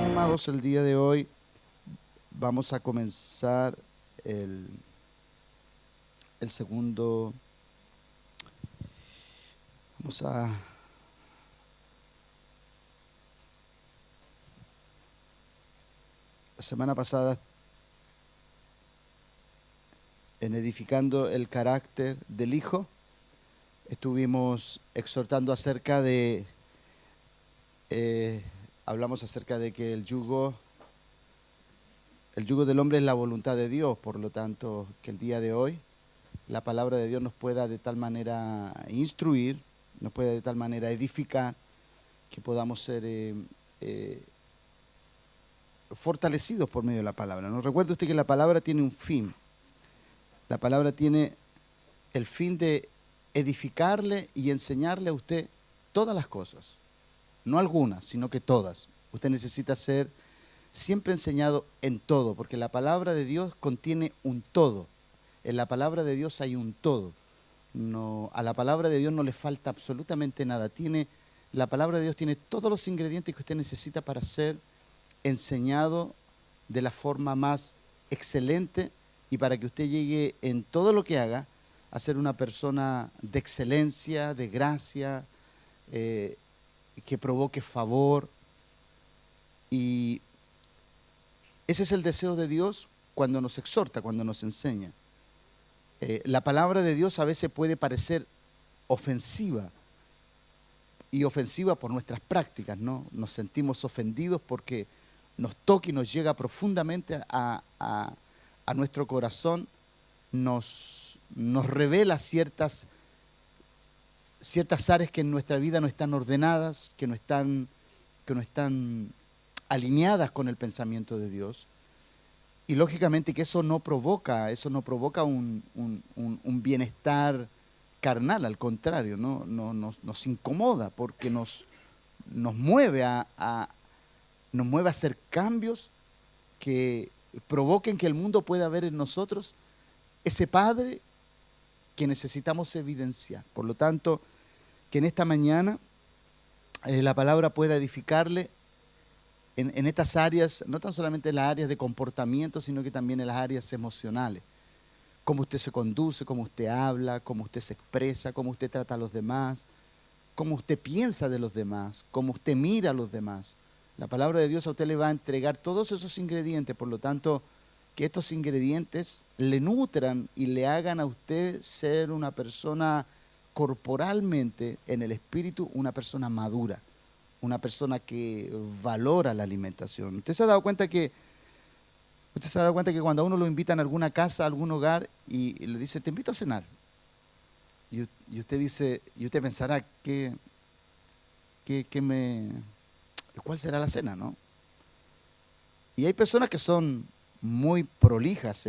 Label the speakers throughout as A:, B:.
A: Amados, el día de hoy vamos a comenzar el segundo. La semana pasada, en edificando el carácter del Hijo, estuvimos exhortando acerca de, hablamos acerca de que el yugo del hombre es la voluntad de Dios, por lo tanto, que el día de hoy la palabra de Dios nos pueda de tal manera instruir, nos pueda de tal manera edificar, que podamos ser fortalecidos por medio de la palabra. ¿No? Recuerde usted que la palabra tiene un fin. La palabra tiene el fin de edificarle y enseñarle a usted todas las cosas. No algunas, sino que todas. Usted necesita ser siempre enseñado en todo, porque la palabra de Dios contiene un todo. En la palabra de Dios hay un todo. No, a la palabra de Dios no le falta absolutamente nada. La palabra de Dios tiene todos los ingredientes que usted necesita para ser enseñado de la forma más excelente y para que usted llegue en todo lo que haga a ser una persona de excelencia, de gracia, que provoque favor. Y ese es el deseo de Dios cuando nos exhorta, cuando nos enseña. La palabra de Dios a veces puede parecer ofensiva, y ofensiva por nuestras prácticas, ¿no? Nos sentimos ofendidos porque nos toca y nos llega profundamente a nuestro corazón, nos revela ciertas áreas que en nuestra vida no están ordenadas, que no están alineadas con el pensamiento de Dios. Y lógicamente que eso no provoca un bienestar carnal, al contrario, ¿no? Nos incomoda porque nos mueve a hacer cambios que provoquen que el mundo pueda ver en nosotros ese Padre que necesitamos evidenciar. Por lo tanto, que en esta mañana la palabra pueda edificarle en estas áreas, no tan solamente en las áreas de comportamiento, sino que también en las áreas emocionales. Cómo usted se conduce, cómo usted habla, cómo usted se expresa, cómo usted trata a los demás, cómo usted piensa de los demás, cómo usted mira a los demás. La palabra de Dios a usted le va a entregar todos esos ingredientes, por lo tanto, que estos ingredientes le nutran y le hagan a usted ser una persona corporalmente, en el espíritu, una persona madura, una persona que valora la alimentación. ¿Usted se ha dado cuenta que cuando a uno lo invitan a alguna casa, a algún hogar, y le dice, te invito a cenar? Y usted dice, y usted pensará, ¿cuál será la cena, no? Y hay personas que son muy prolijas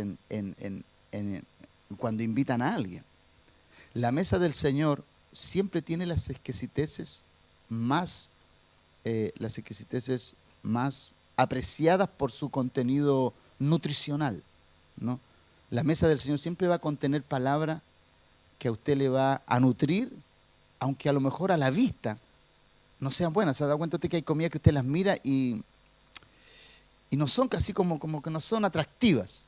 A: cuando invitan a alguien. La mesa del Señor siempre tiene las exquisiteces más apreciadas por su contenido nutricional, ¿no? La mesa del Señor siempre va a contener palabra que a usted le va a nutrir, aunque a lo mejor a la vista no sean buenas. ¿Se ha dado cuenta usted que hay comida que usted las mira y no son casi como que no son atractivas,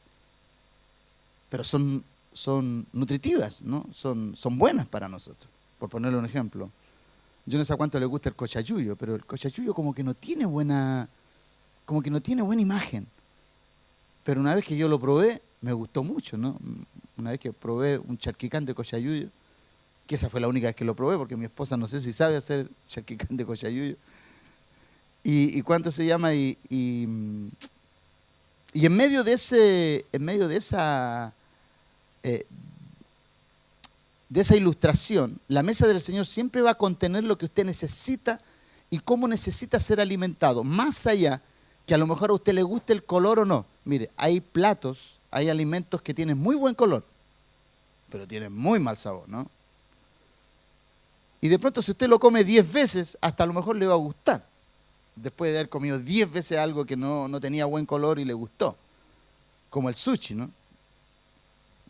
A: pero son nutritivas, ¿no? Son buenas para nosotros? Por ponerle un ejemplo, yo no sé a cuánto le gusta el cochayuyo, pero el cochayuyo como que no tiene buena imagen. Pero una vez que yo lo probé, me gustó mucho, ¿no? Una vez que probé un charquicán de cochayuyo, que esa fue la única vez que lo probé, porque mi esposa no sé si sabe hacer charquicán de cochayuyo. ¿Y cuánto se llama? Y en medio de esa ilustración, la mesa del Señor siempre va a contener lo que usted necesita y cómo necesita ser alimentado, más allá que a lo mejor a usted le guste el color o no. Mire, hay platos, hay alimentos que tienen muy buen color, pero tienen muy mal sabor, ¿no? Y de pronto si usted lo come 10 veces, hasta a lo mejor le va a gustar, después de haber comido 10 veces algo que no tenía buen color y le gustó, como el sushi, ¿no?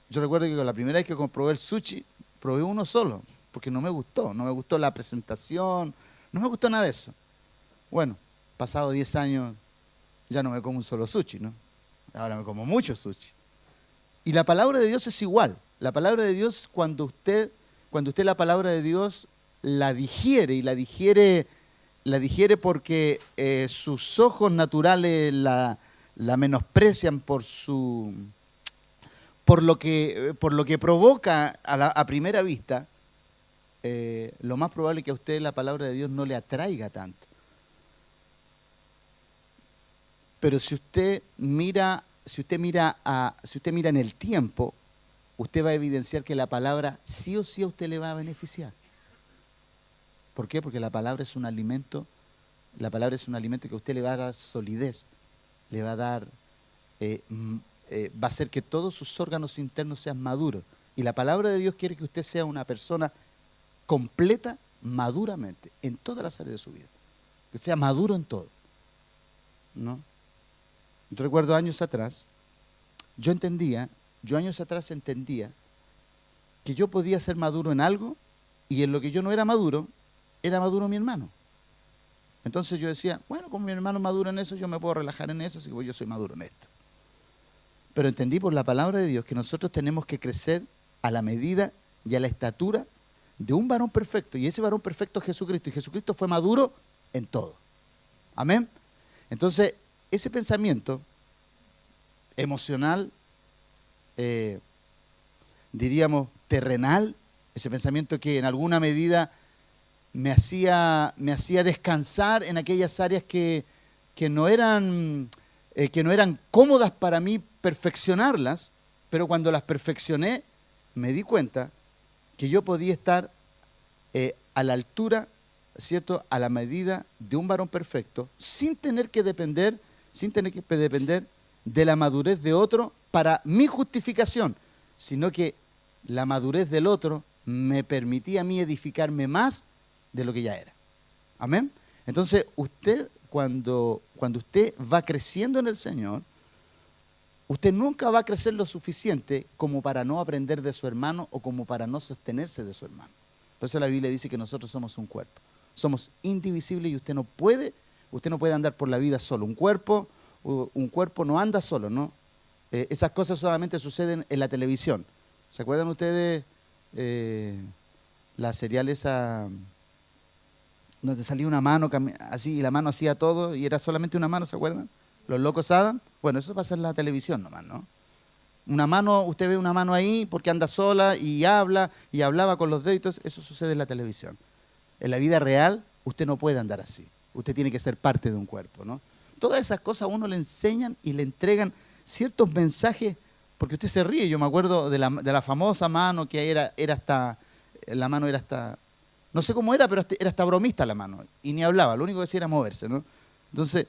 A: Yo recuerdo que la primera vez que probé el sushi, probé uno solo, porque no me gustó la presentación, no me gustó nada de eso. Bueno, pasado 10 años ya no me como un solo sushi, ¿no? Ahora me como mucho sushi. Y la palabra de Dios es igual. La palabra de Dios, cuando usted la palabra de Dios la digiere, y la digiere porque sus ojos naturales la menosprecian por lo que provoca a primera vista, lo más probable es que a usted la palabra de Dios no le atraiga tanto. Pero si usted mira en el tiempo, usted va a evidenciar que la palabra sí o sí a usted le va a beneficiar. ¿Por qué? Porque la palabra es un alimento que a usted le va a dar solidez, le va a dar, va a hacer que todos sus órganos internos sean maduros. Y la palabra de Dios quiere que usted sea una persona completa, maduramente, en todas las áreas de su vida. Que sea maduro en todo, ¿no? Yo recuerdo años atrás entendía que yo podía ser maduro en algo, y en lo que yo no era maduro mi hermano. Entonces yo decía, bueno, como mi hermano es maduro en eso, yo me puedo relajar en eso, así que yo soy maduro en esto. Pero entendí por la palabra de Dios que nosotros tenemos que crecer a la medida y a la estatura de un varón perfecto, y ese varón perfecto es Jesucristo, y Jesucristo fue maduro en todo. Amén. Entonces, ese pensamiento emocional, diríamos terrenal, ese pensamiento que en alguna medida me hacía descansar en aquellas áreas que no eran cómodas para mí perfeccionarlas, pero cuando las perfeccioné me di cuenta que yo podía estar a la altura, ¿cierto?, a la medida de un varón perfecto, sin tener que depender de la madurez de otro para mi justificación, sino que la madurez del otro me permitía a mí edificarme más de lo que ya era. Amén. Entonces, usted, cuando usted va creciendo en el Señor, usted nunca va a crecer lo suficiente como para no aprender de su hermano o como para no sostenerse de su hermano. Por eso la Biblia dice que nosotros somos un cuerpo. Somos indivisibles y usted no puede andar por la vida solo. Un cuerpo no anda solo, ¿no? Esas cosas solamente suceden en la televisión. ¿Se acuerdan ustedes la serial esa donde salía una mano así y la mano hacía todo y era solamente una mano? ¿Se acuerdan? Los locos Adam. Bueno, eso pasa en la televisión nomás, ¿no? Una mano, usted ve una mano ahí porque anda sola y hablaba con los dedos. Eso sucede en la televisión. En la vida real, usted no puede andar así. Usted tiene que ser parte de un cuerpo, ¿no? Todas esas cosas a uno le enseñan y le entregan ciertos mensajes, porque usted se ríe. Yo me acuerdo de la famosa mano que era hasta, la mano era hasta, no sé cómo era, pero era hasta bromista la mano. Y ni hablaba, lo único que hacía era moverse, ¿no? Entonces,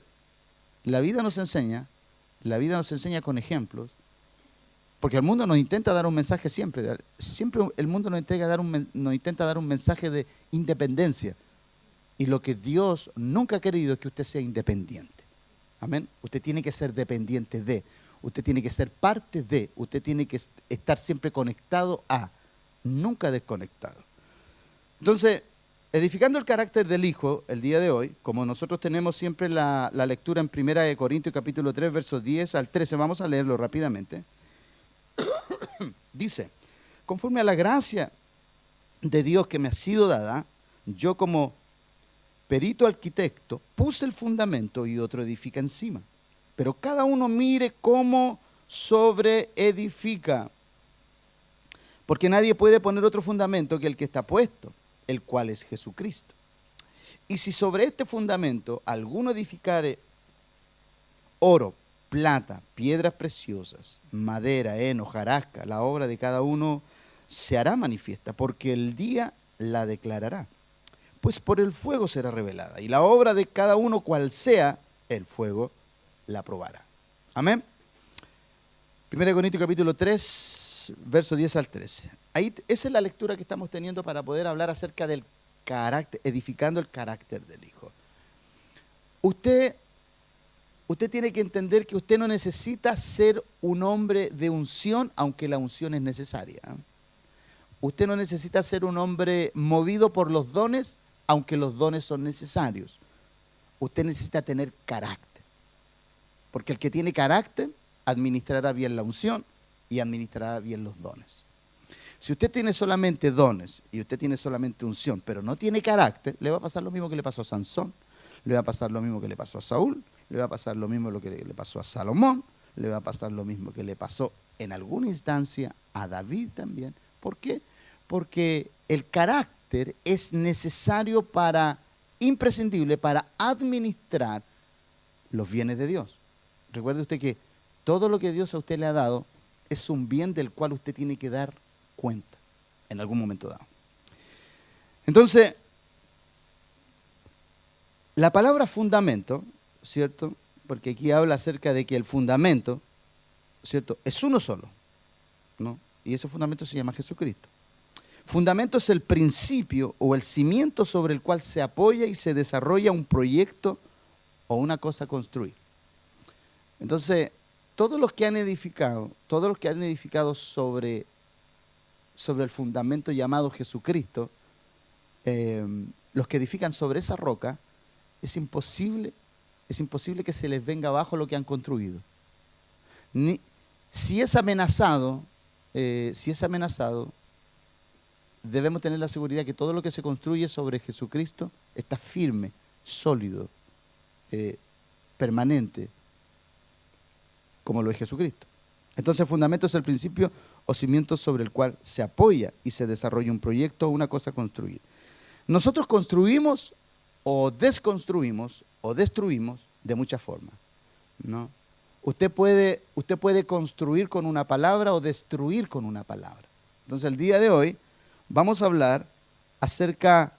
A: la vida nos enseña con ejemplos, porque el mundo nos intenta dar un mensaje siempre. Siempre el mundo nos intenta dar un mensaje de independencia. Y lo que Dios nunca ha querido es que usted sea independiente. Amén. Usted tiene que ser dependiente de, usted tiene que ser parte de, usted tiene que estar siempre conectado a, nunca desconectado. Entonces, edificando el carácter del Hijo, el día de hoy, como nosotros tenemos siempre la lectura en 1 Corintios capítulo 3, versos 10 al 13, vamos a leerlo rápidamente. Dice, conforme a la gracia de Dios que me ha sido dada, yo como perito arquitecto puse el fundamento y otro edifica encima. Pero cada uno mire cómo sobreedifica. Porque nadie puede poner otro fundamento que el que está puesto, el cual es Jesucristo. Y si sobre este fundamento alguno edificare oro, plata, piedras preciosas, madera, heno, hojarasca, la obra de cada uno se hará manifiesta, porque el día la declarará. Pues por el fuego será revelada, y la obra de cada uno, cual sea, el fuego la probará. Amén. 1 Corintios capítulo 3, verso 10 al 13. Ahí, esa es la lectura que estamos teniendo para poder hablar acerca del carácter, edificando el carácter del Hijo. Usted usted tiene que entender que usted no necesita ser un hombre de unción, aunque la unción es necesaria. Usted no necesita ser un hombre movido por los dones, aunque los dones son necesarios. Usted necesita tener carácter. Porque el que tiene carácter administrará bien la unción y administrará bien los dones. Si usted tiene solamente dones y usted tiene solamente unción, pero no tiene carácter, le va a pasar lo mismo que le pasó a Sansón, le va a pasar lo mismo que le pasó a Saúl, le va a pasar lo mismo que le pasó a Salomón, le va a pasar lo mismo que le pasó en alguna instancia a David también. ¿Por qué? Porque el carácter es necesario imprescindible para administrar los bienes de Dios. Recuerde usted que todo lo que Dios a usted le ha dado es un bien del cual usted tiene que dar cuenta en algún momento dado. Entonces, la palabra fundamento, ¿cierto? Porque aquí habla acerca de que el fundamento, ¿cierto?, es uno solo, ¿no? Y ese fundamento se llama Jesucristo. Fundamento es el principio o el cimiento sobre el cual se apoya y se desarrolla un proyecto o una cosa a construir. Entonces, todos los que han edificado sobre el fundamento llamado Jesucristo, los que edifican sobre esa roca, es imposible que se les venga abajo lo que han construido. Si es amenazado, debemos tener la seguridad que todo lo que se construye sobre Jesucristo está firme, sólido, permanente, como lo es Jesucristo. Entonces el fundamento es el principio o cimiento sobre el cual se apoya y se desarrolla un proyecto o una cosa a construir. Nosotros construimos o desconstruimos o destruimos de muchas formas, ¿no? Usted puede construir con una palabra o destruir con una palabra. Entonces el día de hoy vamos a hablar acerca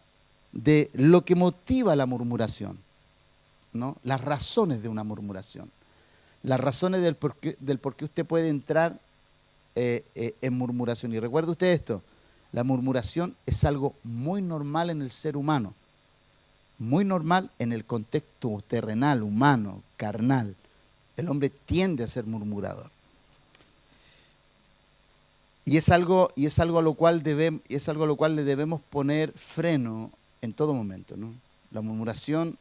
A: de lo que motiva la murmuración, ¿no? Las razones de una murmuración, las razones del por qué usted puede entrar en murmuración. Y recuerde usted esto, la murmuración es algo muy normal en el ser humano, muy normal en el contexto terrenal, humano, carnal. El hombre tiende a ser murmurador. Y es algo a lo cual le debemos poner freno en todo momento, ¿no? La murmuración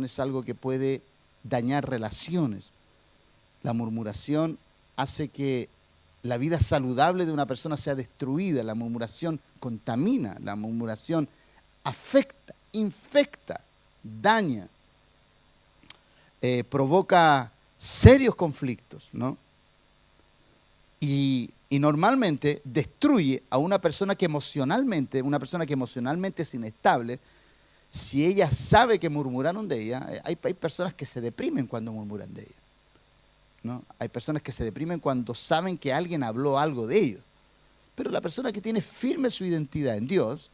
A: es algo que puede dañar relaciones. La murmuración hace que la vida saludable de una persona sea destruida. La murmuración contamina, la murmuración afecta, infecta, daña, provoca serios conflictos, ¿no? Y normalmente destruye a una persona que emocionalmente es inestable. Si ella sabe que murmuraron de ella, hay personas que se deprimen cuando murmuran de ella, ¿no? Hay personas que se deprimen cuando saben que alguien habló algo de ellos. Pero la persona que tiene firme su identidad en Dios,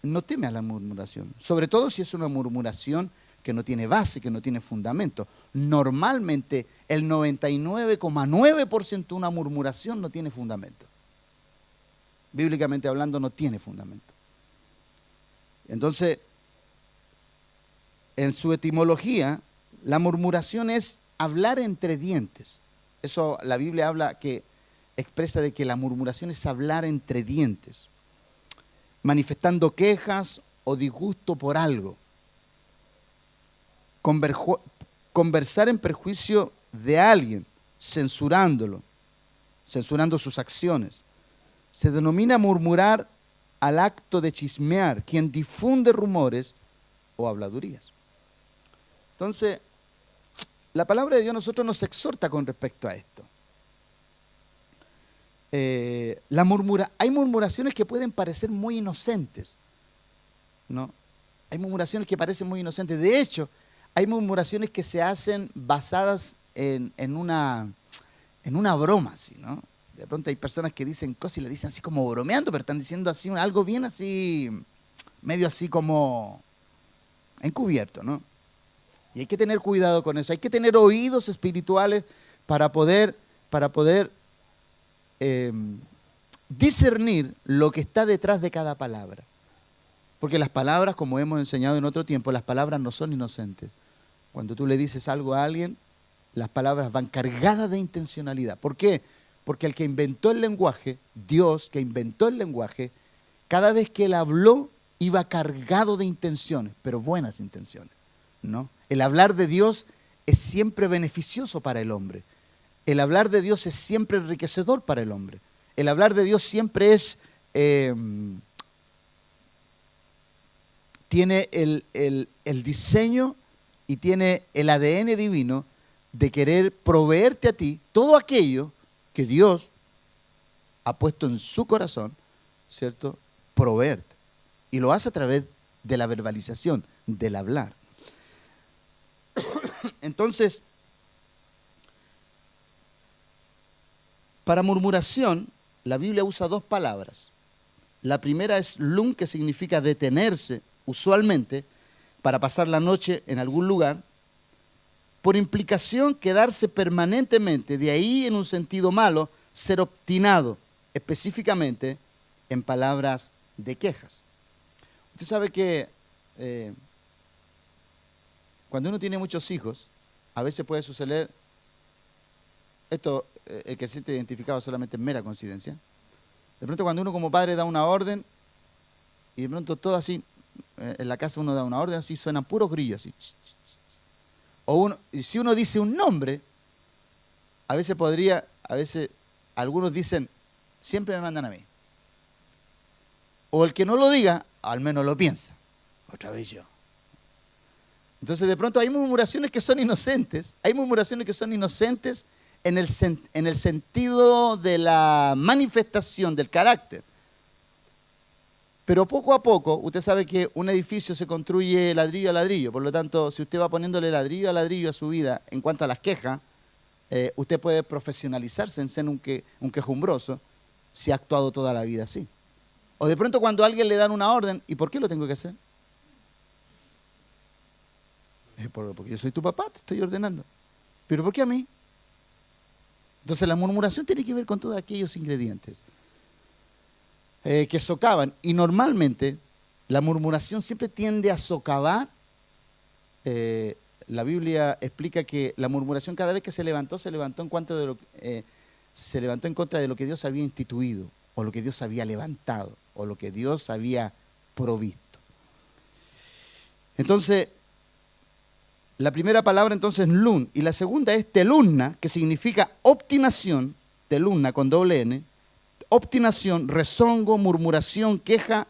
A: no teme a la murmuración. Sobre todo si es una murmuración que no tiene base, que no tiene fundamento. Normalmente el 99,9% de una murmuración no tiene fundamento. Bíblicamente hablando, no tiene fundamento. Entonces, en su etimología, la murmuración es hablar entre dientes. Eso la Biblia expresa de que la murmuración es hablar entre dientes, manifestando quejas o disgusto por algo. Conversar en perjuicio de alguien, censurando sus acciones. Se denomina murmurar al acto de chismear, quien difunde rumores o habladurías. Entonces, la palabra de Dios a nosotros nos exhorta con respecto a esto. Hay murmuraciones que pueden parecer muy inocentes, ¿no? Hay murmuraciones que parecen muy inocentes. De hecho, hay murmuraciones que se hacen basadas en una broma, así, ¿no? De pronto hay personas que dicen cosas y le dicen así como bromeando, pero están diciendo así algo bien así, medio así como encubierto, ¿no? Y hay que tener cuidado con eso. Hay que tener oídos espirituales para poder discernir lo que está detrás de cada palabra. Porque las palabras, como hemos enseñado en otro tiempo, las palabras no son inocentes. Cuando tú le dices algo a alguien, las palabras van cargadas de intencionalidad. ¿Por qué? Porque el que inventó el lenguaje, Dios que inventó el lenguaje, cada vez que él habló, iba cargado de intenciones, pero buenas intenciones, ¿no? El hablar de Dios es siempre beneficioso para el hombre. El hablar de Dios es siempre enriquecedor para el hombre. El hablar de Dios siempre es... tiene el diseño y tiene el ADN divino de querer proveerte a ti todo aquello que Dios ha puesto en su corazón, ¿cierto? Proveerte. Y lo hace a través de la verbalización, del hablar. Entonces, para murmuración, la Biblia usa dos palabras. La primera es lun, que significa detenerse, usualmente, para pasar la noche en algún lugar. Por implicación, quedarse permanentemente, de ahí en un sentido malo, ser obstinado, específicamente en palabras de quejas. Usted sabe que cuando uno tiene muchos hijos, a veces puede suceder, esto, el que se siente identificado solamente es mera coincidencia. De pronto cuando uno como padre da una orden, y de pronto todo así, en la casa uno da una orden, así suenan puros grillos, así. Y si uno dice un nombre, a veces algunos dicen, siempre me mandan a mí. O el que no lo diga, al menos lo piensa. Otra vez yo. Entonces de pronto hay murmuraciones que son inocentes, en el sentido de la manifestación del carácter. Pero poco a poco, usted sabe que un edificio se construye ladrillo a ladrillo, por lo tanto, si usted va poniéndole ladrillo a su vida en cuanto a las quejas, usted puede profesionalizarse en ser un quejumbroso si ha actuado toda la vida así. O de pronto cuando a alguien le dan una orden, ¿y por qué lo tengo que hacer? Porque yo soy tu papá, te estoy ordenando. ¿Pero por qué a mí? Entonces la murmuración tiene que ver con todos aquellos ingredientes que socavan. Y normalmente la murmuración siempre tiende a socavar. La Biblia explica que la murmuración cada vez que se levantó en contra de lo que Dios había instituido, o lo que Dios había levantado, o lo que Dios había provisto. Entonces, la primera palabra entonces es lun, y la segunda es telunna, que significa obstinación, telunna con doble N, obstinación, rezongo, murmuración, queja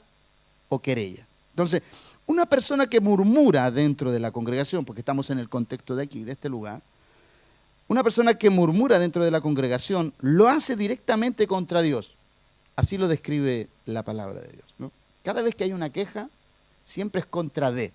A: o querella. Entonces, una persona que murmura dentro de la congregación, porque estamos en el contexto de aquí, de este lugar, una persona que murmura dentro de la congregación lo hace directamente contra Dios. Así lo describe la palabra de Dios, ¿no? Cada vez que hay una queja, siempre es contra de.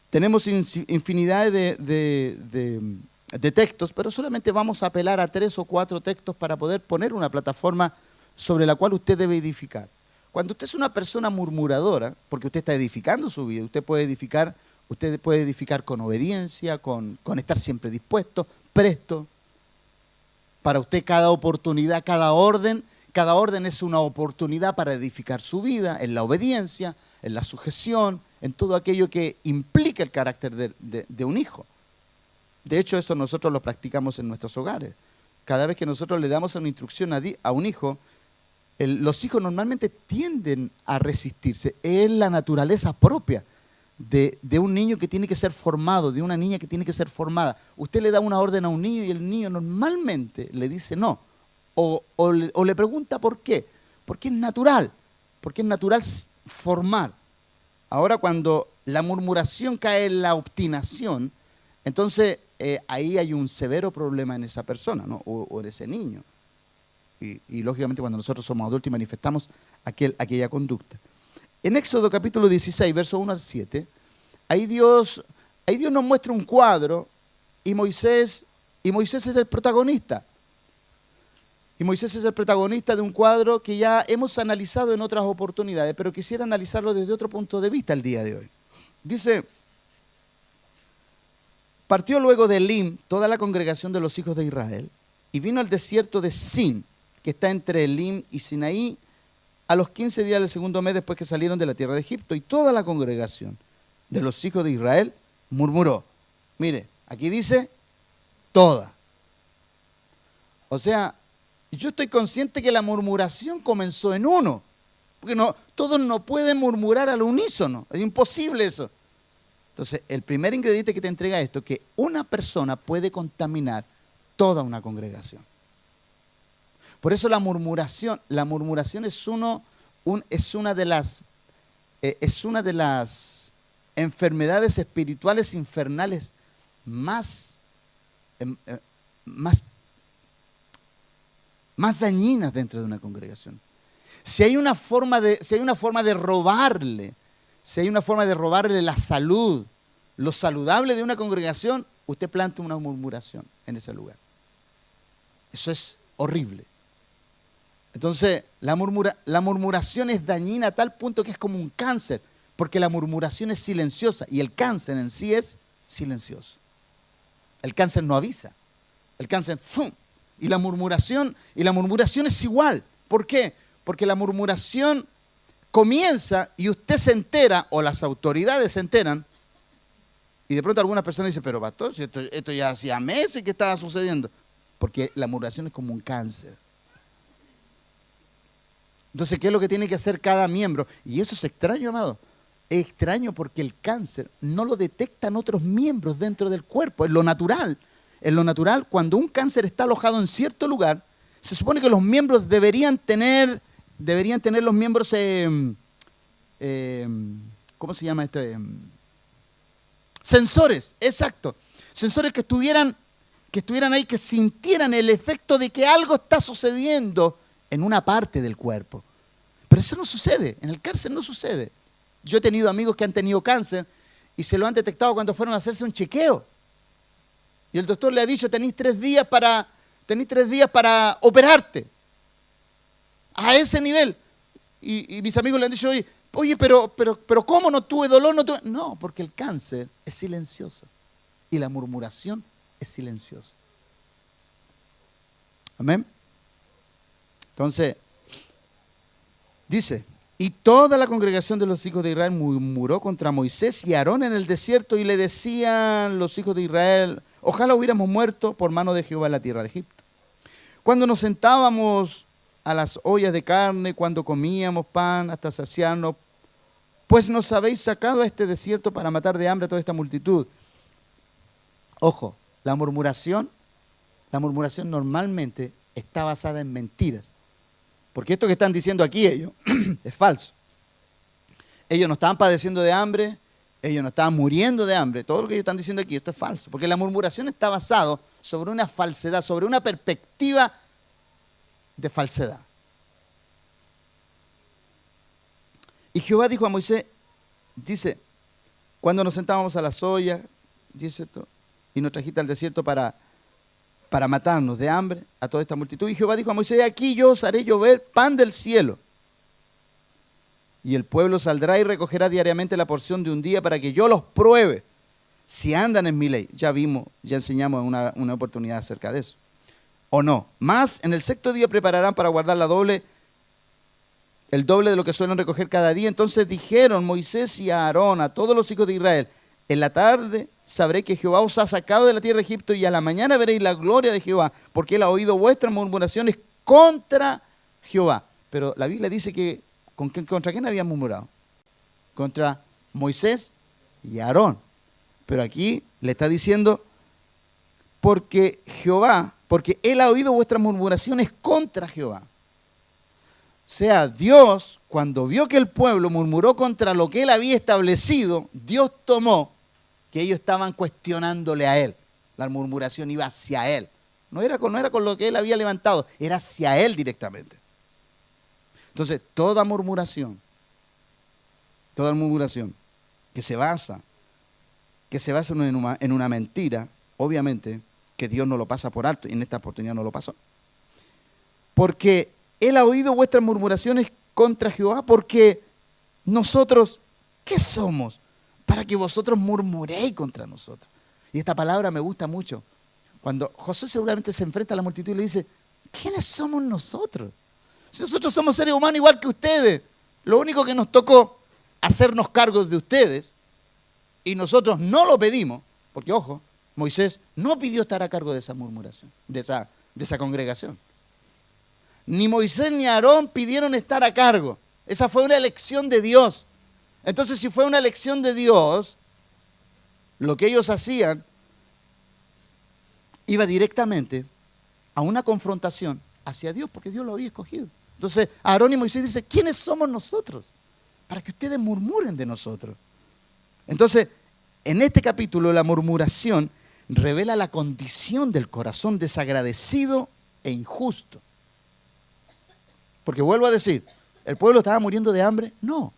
A: Tenemos infinidad de textos, pero solamente vamos a apelar a 3 o 4 textos para poder poner una plataforma sobre la cual usted debe edificar. Cuando usted es una persona murmuradora, porque usted está edificando su vida, usted puede edificar con obediencia, con estar siempre dispuesto, presto. Para usted cada oportunidad, cada orden es una oportunidad para edificar su vida, en la obediencia, en la sujeción, en todo aquello que implica el carácter de un hijo. De hecho, eso nosotros lo practicamos en nuestros hogares. Cada vez que nosotros le damos una instrucción a un hijo, los hijos normalmente tienden a resistirse. Es la naturaleza propia de un niño que tiene que ser formado, de una niña que tiene que ser formada. Usted le da una orden a un niño y el niño normalmente le dice no. O le pregunta por qué. Porque es natural formar. Ahora cuando la murmuración cae en la obstinación, entonces ahí hay un severo problema en esa persona, ¿no? o en ese niño. Y lógicamente cuando nosotros somos adultos y manifestamos aquella conducta. En Éxodo capítulo 16, versos 1 al 7, ahí Dios nos muestra un cuadro y Moisés es el protagonista. Y Moisés es el protagonista de un cuadro que ya hemos analizado en otras oportunidades, pero quisiera analizarlo desde otro punto de vista el día de hoy. Dice, partió luego de Elim toda la congregación de los hijos de Israel y vino al desierto de Sin, que está entre Elim y Sinaí, a los 15 días del segundo mes después que salieron de la tierra de Egipto, y toda la congregación de los hijos de Israel murmuró. Mire, aquí dice toda. O sea, yo estoy consciente que la murmuración comenzó en uno, porque todos no pueden murmurar al unísono, es imposible eso. Entonces, el primer ingrediente que te entrega esto es que una persona puede contaminar toda una congregación. Por eso la murmuración es una de las enfermedades espirituales infernales más dañinas dentro de una congregación. Si hay una forma de robarle la salud, lo saludable de una congregación, usted planta una murmuración en ese lugar. Eso es horrible. Entonces, la murmuración es dañina a tal punto que es como un cáncer, porque la murmuración es silenciosa y el cáncer en sí es silencioso. El cáncer no avisa. El cáncer, ¡fum! Y la murmuración es igual. ¿Por qué? Porque la murmuración comienza y usted se entera, o las autoridades se enteran, y de pronto algunas personas dicen, pero pastor, si esto ya hacía meses que estaba sucediendo. Porque la murmuración es como un cáncer. Entonces, ¿qué es lo que tiene que hacer cada miembro? Y eso es extraño, amado. Es extraño porque el cáncer no lo detectan otros miembros dentro del cuerpo, es lo natural. En lo natural, cuando un cáncer está alojado en cierto lugar, se supone que los miembros deberían tener los miembros, ¿cómo se llama esto? Sensores, exacto. Sensores que estuvieran ahí, que sintieran el efecto de que algo está sucediendo en una parte del cuerpo. Pero eso no sucede, en el cáncer no sucede. Yo he tenido amigos que han tenido cáncer y se lo han detectado cuando fueron a hacerse un chequeo. Y el doctor le ha dicho, tenéis 3 días para operarte. A ese nivel. Y mis amigos le han dicho, oye, pero ¿cómo no tuve dolor? No, porque el cáncer es silencioso. Y la murmuración es silenciosa. Amén. Entonces, dice, y toda la congregación de los hijos de Israel murmuró contra Moisés y Aarón en el desierto, y le decían los hijos de Israel, ojalá hubiéramos muerto por mano de Jehová en la tierra de Egipto. Cuando nos sentábamos a las ollas de carne, cuando comíamos pan hasta saciarnos, pues nos habéis sacado a este desierto para matar de hambre a toda esta multitud. Ojo, la murmuración normalmente está basada en mentiras. Porque esto que están diciendo aquí ellos es falso. Ellos no estaban padeciendo de hambre, ellos no estaban muriendo de hambre. Todo lo que ellos están diciendo aquí, esto es falso. Porque la murmuración está basado sobre una falsedad, sobre una perspectiva de falsedad. Y Jehová dijo a Moisés, dice, cuando nos sentábamos a las ollas, dice esto, y nos trajiste al desierto para matarnos de hambre a toda esta multitud. Y Jehová dijo a Moisés, aquí yo os haré llover pan del cielo. Y el pueblo saldrá y recogerá diariamente la porción de un día para que yo los pruebe si andan en mi ley. Ya enseñamos una oportunidad acerca de eso. O no. Más en el 6º día prepararán para guardar el doble de lo que suelen recoger cada día. Entonces dijeron Moisés y Aarón a todos los hijos de Israel, en la tarde sabré que Jehová os ha sacado de la tierra de Egipto, y a la mañana veréis la gloria de Jehová, porque él ha oído vuestras murmuraciones contra Jehová. Pero la Biblia dice que ¿contra quién habían murmurado? Contra Moisés y Aarón. Pero aquí le está diciendo, porque él ha oído vuestras murmuraciones contra Jehová. O sea, Dios, cuando vio que el pueblo murmuró contra lo que él había establecido, Dios tomó que ellos estaban cuestionándole a él. La murmuración iba hacia él. No era con lo que él había levantado, era hacia él directamente. Entonces, toda murmuración que se basa en una mentira, obviamente que Dios no lo pasa por alto, y en esta oportunidad no lo pasó. Porque él ha oído vuestras murmuraciones contra Jehová, porque nosotros, ¿qué somos para que vosotros murmuréis contra nosotros? Y esta palabra me gusta mucho. Cuando Josué seguramente se enfrenta a la multitud y le dice, ¿quiénes somos nosotros? Si nosotros somos seres humanos igual que ustedes, lo único que nos tocó hacernos cargo de ustedes, y nosotros no lo pedimos, porque ojo, Moisés no pidió estar a cargo de esa murmuración, de esa congregación. Ni Moisés ni Aarón pidieron estar a cargo. Esa fue una elección de Dios. Entonces, si fue una elección de Dios, lo que ellos hacían iba directamente a una confrontación hacia Dios, porque Dios lo había escogido. Entonces, Aarón y Moisés dicen, ¿quiénes somos nosotros? Para que ustedes murmuren de nosotros. Entonces, en este capítulo, la murmuración revela la condición del corazón desagradecido e injusto. Porque vuelvo a decir, ¿el pueblo estaba muriendo de hambre? No.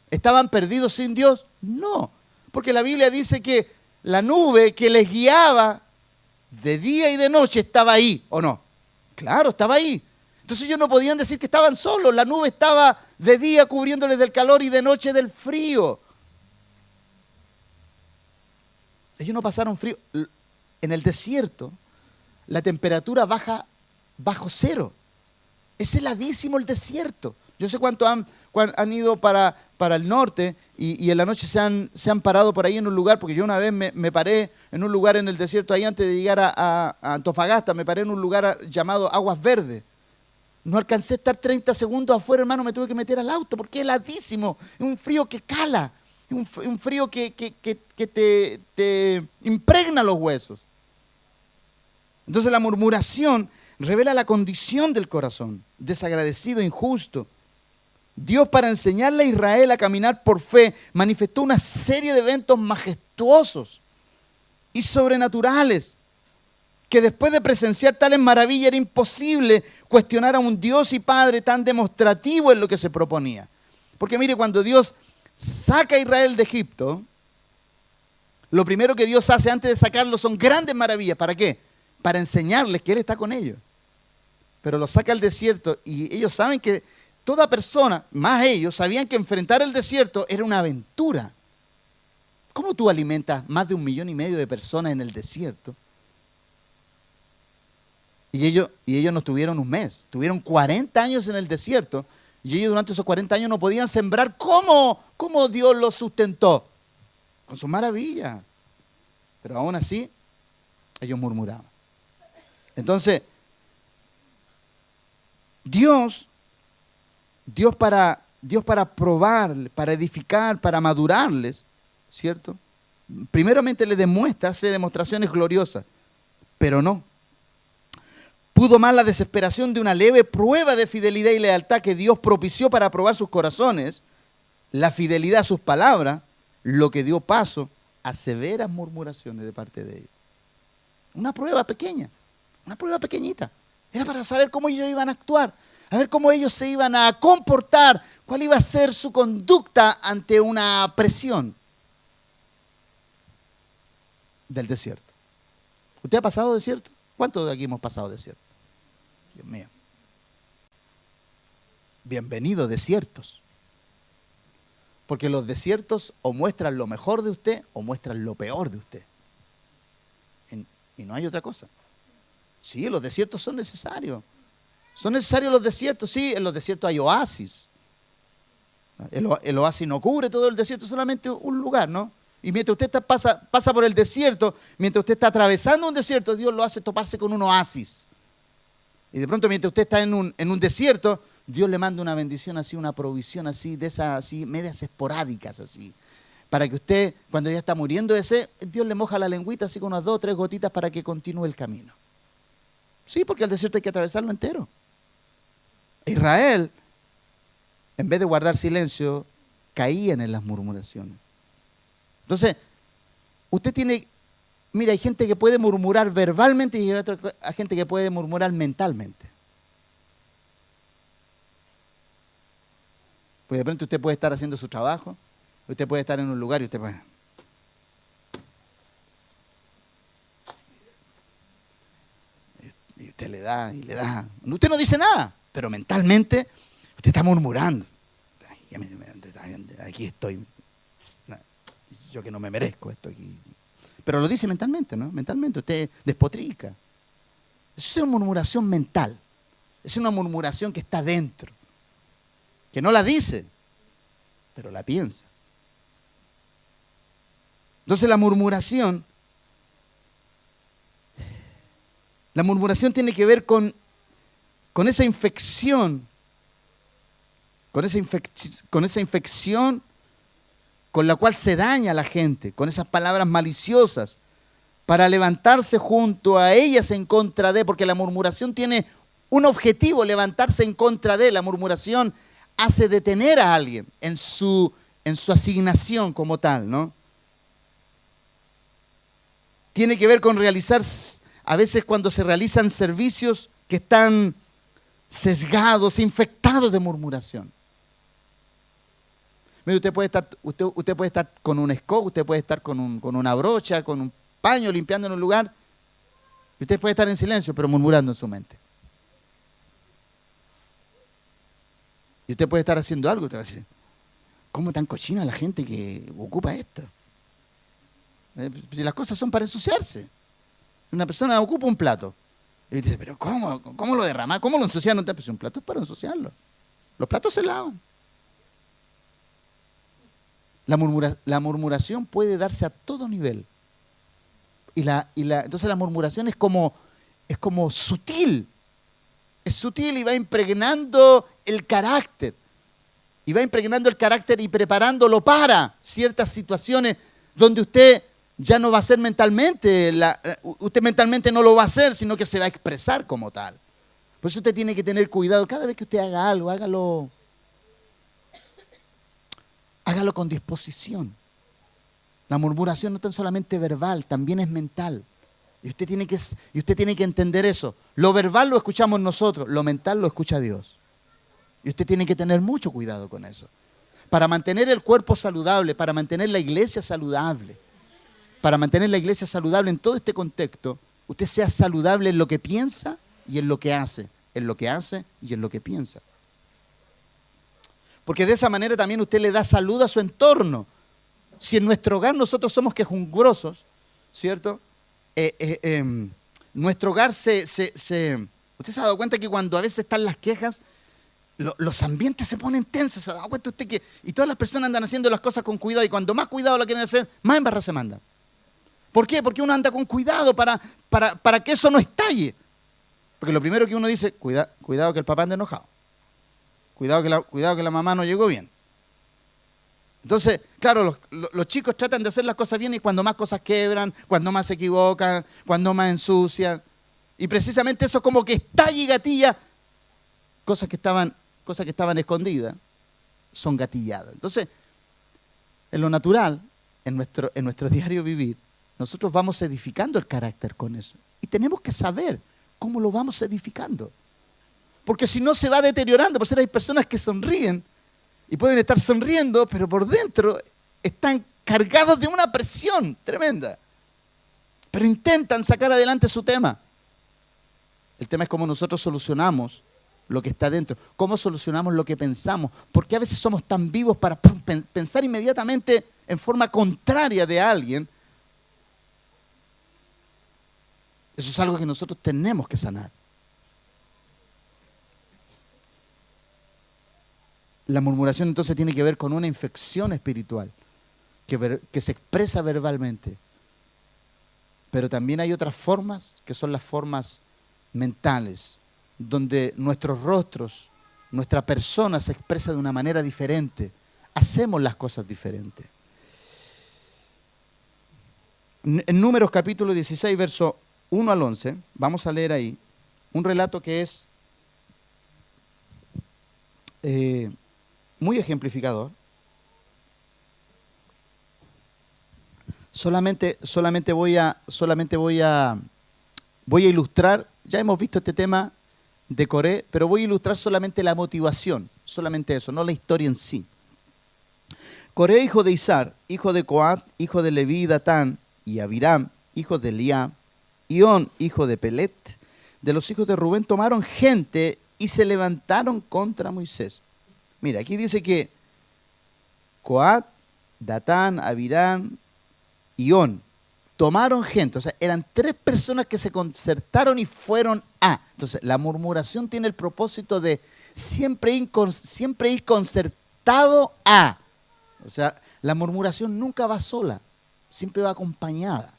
A: ¿Estaban perdidos sin Dios? No. Porque la Biblia dice que la nube que les guiaba de día y de noche estaba ahí, ¿o no? Claro, estaba ahí. Entonces ellos no podían decir que estaban solos. La nube estaba de día cubriéndoles del calor y de noche del frío. Ellos no pasaron frío. En el desierto, la temperatura baja bajo cero. Es heladísimo el desierto. Yo sé cuánto han ido para el norte y en la noche se han parado por ahí en un lugar, porque yo una vez me paré en un lugar en el desierto, ahí antes de llegar a Antofagasta, me paré en un lugar llamado Aguas Verdes. No alcancé a estar 30 segundos afuera, hermano, me tuve que meter al auto porque es heladísimo. Es un frío que cala, un frío que te impregna los huesos. Entonces la murmuración revela la condición del corazón, desagradecido, injusto. Dios, para enseñarle a Israel a caminar por fe, manifestó una serie de eventos majestuosos y sobrenaturales, que después de presenciar tales maravillas era imposible cuestionar a un Dios y Padre tan demostrativo en lo que se proponía. Porque mire, cuando Dios saca a Israel de Egipto, lo primero que Dios hace antes de sacarlo son grandes maravillas. ¿Para qué? Para enseñarles que Él está con ellos. Pero los saca al desierto y ellos saben que toda persona, más ellos, sabían que enfrentar el desierto era una aventura. ¿Cómo tú alimentas más de 1,5 millones de personas en el desierto? Y ellos no tuvieron un mes, tuvieron 40 años en el desierto y ellos durante esos 40 años no podían sembrar. ¿Cómo Dios los sustentó? Con su maravilla. Pero aún así, ellos murmuraban. Entonces, Dios para probar, para edificar, para madurarles, ¿cierto? Primeramente les demuestra, hace demostraciones gloriosas, pero no. Pudo más la desesperación de una leve prueba de fidelidad y lealtad que Dios propició para probar sus corazones, la fidelidad a sus palabras, lo que dio paso a severas murmuraciones de parte de ellos. Una prueba pequeña, una prueba pequeñita. Era para saber cómo ellos iban a actuar, a ver cómo ellos se iban a comportar, cuál iba a ser su conducta ante una presión del desierto. ¿Usted ha pasado desierto? ¿Cuántos de aquí hemos pasado desierto? Dios mío. Bienvenidos desiertos. Porque los desiertos o muestran lo mejor de usted o muestran lo peor de usted. Y no hay otra cosa. Sí, los desiertos son necesarios. Son necesarios los desiertos. Sí, en los desiertos hay oasis. El oasis no cubre todo el desierto, es solamente un lugar, ¿no? Y mientras usted pasa por el desierto, mientras usted está atravesando un desierto, Dios lo hace toparse con un oasis. Y de pronto, mientras usted está en un desierto, Dios le manda una bendición así, una provisión así, de esas así, medias esporádicas así. Para que usted, cuando ya está muriendo de sed, Dios le moja la lengüita así con unas 2 o 3 gotitas para que continúe el camino. Sí, porque el desierto hay que atravesarlo entero. Israel, en vez de guardar silencio, caían en las murmuraciones. Entonces, usted tiene, mira, hay gente que puede murmurar verbalmente y hay gente que puede murmurar mentalmente. Pues de pronto usted puede estar haciendo su trabajo, usted puede estar en un lugar y usted puede... Y usted le da y le da. Usted no dice nada, pero mentalmente usted está murmurando. Aquí estoy, yo que no me merezco esto aquí. Pero lo dice mentalmente, ¿no? Mentalmente usted despotrica. Eso es una murmuración mental. Es una murmuración que está dentro, que no la dice, pero la piensa. Entonces la murmuración tiene que ver con esa infección, con esa infección con la cual se daña a la gente, con esas palabras maliciosas, para levantarse junto a ellas en contra de, porque la murmuración tiene un objetivo, levantarse en contra de. La murmuración hace detener a alguien en su asignación como tal, ¿no? Tiene que ver con realizar, a veces cuando se realizan servicios que están sesgados, infectados de murmuración. Mire, usted puede estar con un escoba, usted puede estar con una brocha, con un paño limpiando en un lugar, y usted puede estar en silencio, pero murmurando en su mente. Y usted puede estar haciendo algo, usted va a decir, ¿cómo tan cochina la gente que ocupa esto? Si las cosas son para ensuciarse. Una persona ocupa un plato. Y dice, pero ¿cómo lo derrama? ¿Cómo lo ensucian? Pues un plato es para ensuciarlo. Los platos se lavan. La murmuración puede darse a todo nivel. Entonces la murmuración es como sutil. Es sutil y va impregnando el carácter. Y va impregnando el carácter y preparándolo para ciertas situaciones donde usted ya no va a ser mentalmente, usted mentalmente no lo va a hacer, sino que se va a expresar como tal. Por eso usted tiene que tener cuidado. Cada vez que usted haga algo, hágalo con disposición. La murmuración no es tan solamente verbal, también es mental. Y usted tiene que entender eso. Lo verbal lo escuchamos nosotros, lo mental lo escucha Dios. Y usted tiene que tener mucho cuidado con eso. Para mantener el cuerpo saludable, para mantener la iglesia saludable, en todo este contexto, usted sea saludable en lo que piensa y en lo que hace. En lo que hace y en lo que piensa. Porque de esa manera también usted le da salud a su entorno. Si en nuestro hogar nosotros somos quejumbrosos, ¿cierto? Nuestro hogar usted se ha dado cuenta que cuando a veces están las quejas, los ambientes se ponen tensos. ¿Se ha dado cuenta usted que y todas las personas andan haciendo las cosas con cuidado y cuando más cuidado la quieren hacer, más embarrada se manda? ¿Por qué? Porque uno anda con cuidado para que eso no estalle. Porque lo primero que uno dice, cuidado que el papá anda enojado. Cuidado que la mamá no llegó bien. Entonces, claro, los chicos tratan de hacer las cosas bien y cuando más cosas quebran, cuando más se equivocan, cuando más ensucian. Y precisamente eso como que estalla y gatilla cosas que estaban escondidas, son gatilladas. Entonces, en lo natural, en nuestro diario vivir, nosotros vamos edificando el carácter con eso. Y tenemos que saber cómo lo vamos edificando. Porque si no se va deteriorando. Por eso hay personas que sonríen y pueden estar sonriendo, pero por dentro están cargados de una presión tremenda. Pero intentan sacar adelante su tema. El tema es cómo nosotros solucionamos lo que está dentro, cómo solucionamos lo que pensamos. Porque a veces somos tan vivos para pensar inmediatamente en forma contraria de alguien. Eso es algo que nosotros tenemos que sanar. La murmuración entonces tiene que ver con una infección espiritual que se expresa verbalmente. Pero también hay otras formas que son las formas mentales, donde nuestros rostros, nuestra persona se expresa de una manera diferente. Hacemos las cosas diferentes. En Números capítulo 16, verso 1 al 11, vamos a leer ahí un relato que es muy ejemplificador. Solamente voy a ilustrar, ya hemos visto este tema de Coré, pero voy a ilustrar solamente la motivación, solamente eso, no la historia en sí. Coré, hijo de Izar, hijo de Coat, hijo de Leví, Datán, y Abiram, hijo de Eliab, Ión, hijo de Pelet, de los hijos de Rubén, tomaron gente y se levantaron contra Moisés. Mira, aquí dice que Coat, Datán, Abiram, Ión tomaron gente, o sea, eran 3 personas que se concertaron y fueron a. Entonces, la murmuración tiene el propósito de siempre ir concertado a. O sea, la murmuración nunca va sola, siempre va acompañada.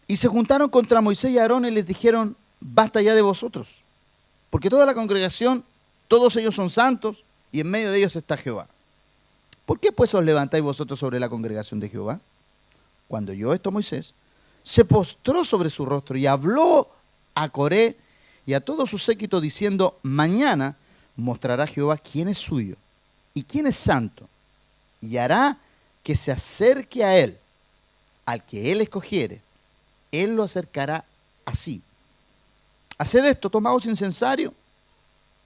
A: Y se juntaron contra Moisés y Aarón y les dijeron, basta ya de vosotros, porque toda la congregación, todos ellos son santos y en medio de ellos está Jehová. ¿Por qué pues os levantáis vosotros sobre la congregación de Jehová? Cuando oyó esto Moisés, se postró sobre su rostro y habló a Coré y a todo su séquito diciendo, mañana mostrará Jehová quién es suyo y quién es santo, y hará que se acerque a él, al que él escogiere, él lo acercará así. Haced esto, tomaos incensario,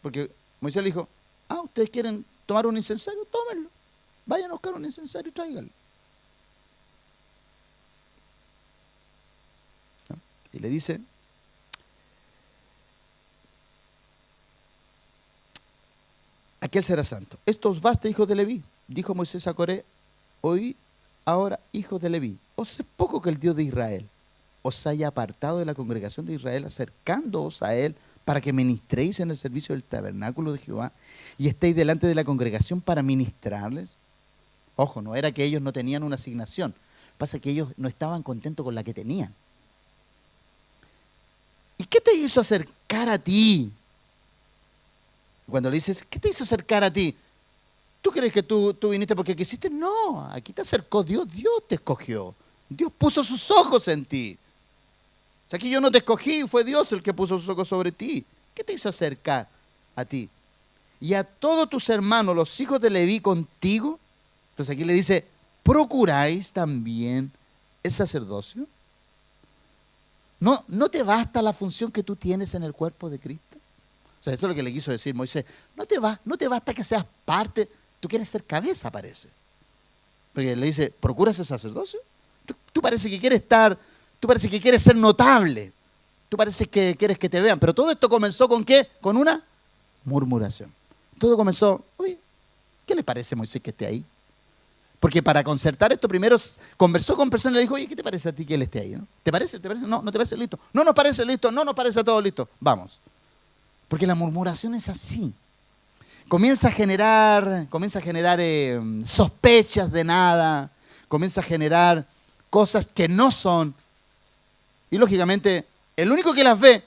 A: porque Moisés le dijo, ¿ustedes quieren tomar un incensario? Tómenlo. Vayan a buscar un incensario y tráiganlo. ¿No? Y le dice, aquel será santo. Esto os basta, hijos de Leví. Dijo Moisés a Coré, oí ahora, hijos de Leví, os es poco que el Dios de Israel os haya apartado de la congregación de Israel, acercándoos a él para que ministréis en el servicio del tabernáculo de Jehová y estéis delante de la congregación para ministrarles. Ojo, no era que ellos no tenían una asignación, pasa que ellos no estaban contentos con la que tenían. ¿Y qué te hizo acercar a ti? Cuando le dices, ¿qué te hizo acercar a ti? ¿Tú crees que tú viniste porque quisiste? No, aquí te acercó Dios, Dios te escogió. Dios puso sus ojos en ti. O sea, aquí yo no te escogí, fue Dios el que puso sus ojos sobre ti. ¿Qué te hizo acercar a ti? Y a todos tus hermanos, los hijos de Leví contigo. Entonces aquí le dice, ¿procuráis también el sacerdocio? ¿No te basta la función que tú tienes en el cuerpo de Cristo? O sea, eso es lo que le quiso decir Moisés. No te basta que seas parte, tú quieres ser cabeza, parece. Porque le dice, ¿procuras el sacerdocio? Tú parece que quieres tú parece que quieres ser notable. Tú parece que quieres que te vean. Pero todo esto comenzó ¿con qué? Con una murmuración. Todo comenzó, oye, ¿qué le parece Moisés que esté ahí? Porque para concertar esto primero conversó con personas y le dijo, oye, ¿qué te parece a ti que él esté ahí? ¿No? ¿Te parece? ¿Te parece? No, no te parece listo. No nos parece listo, no nos parece a todos listo. Vamos. Porque la murmuración es así. Comienza a generar sospechas de nada, comienza a generar cosas que no son. Y lógicamente, el único que las ve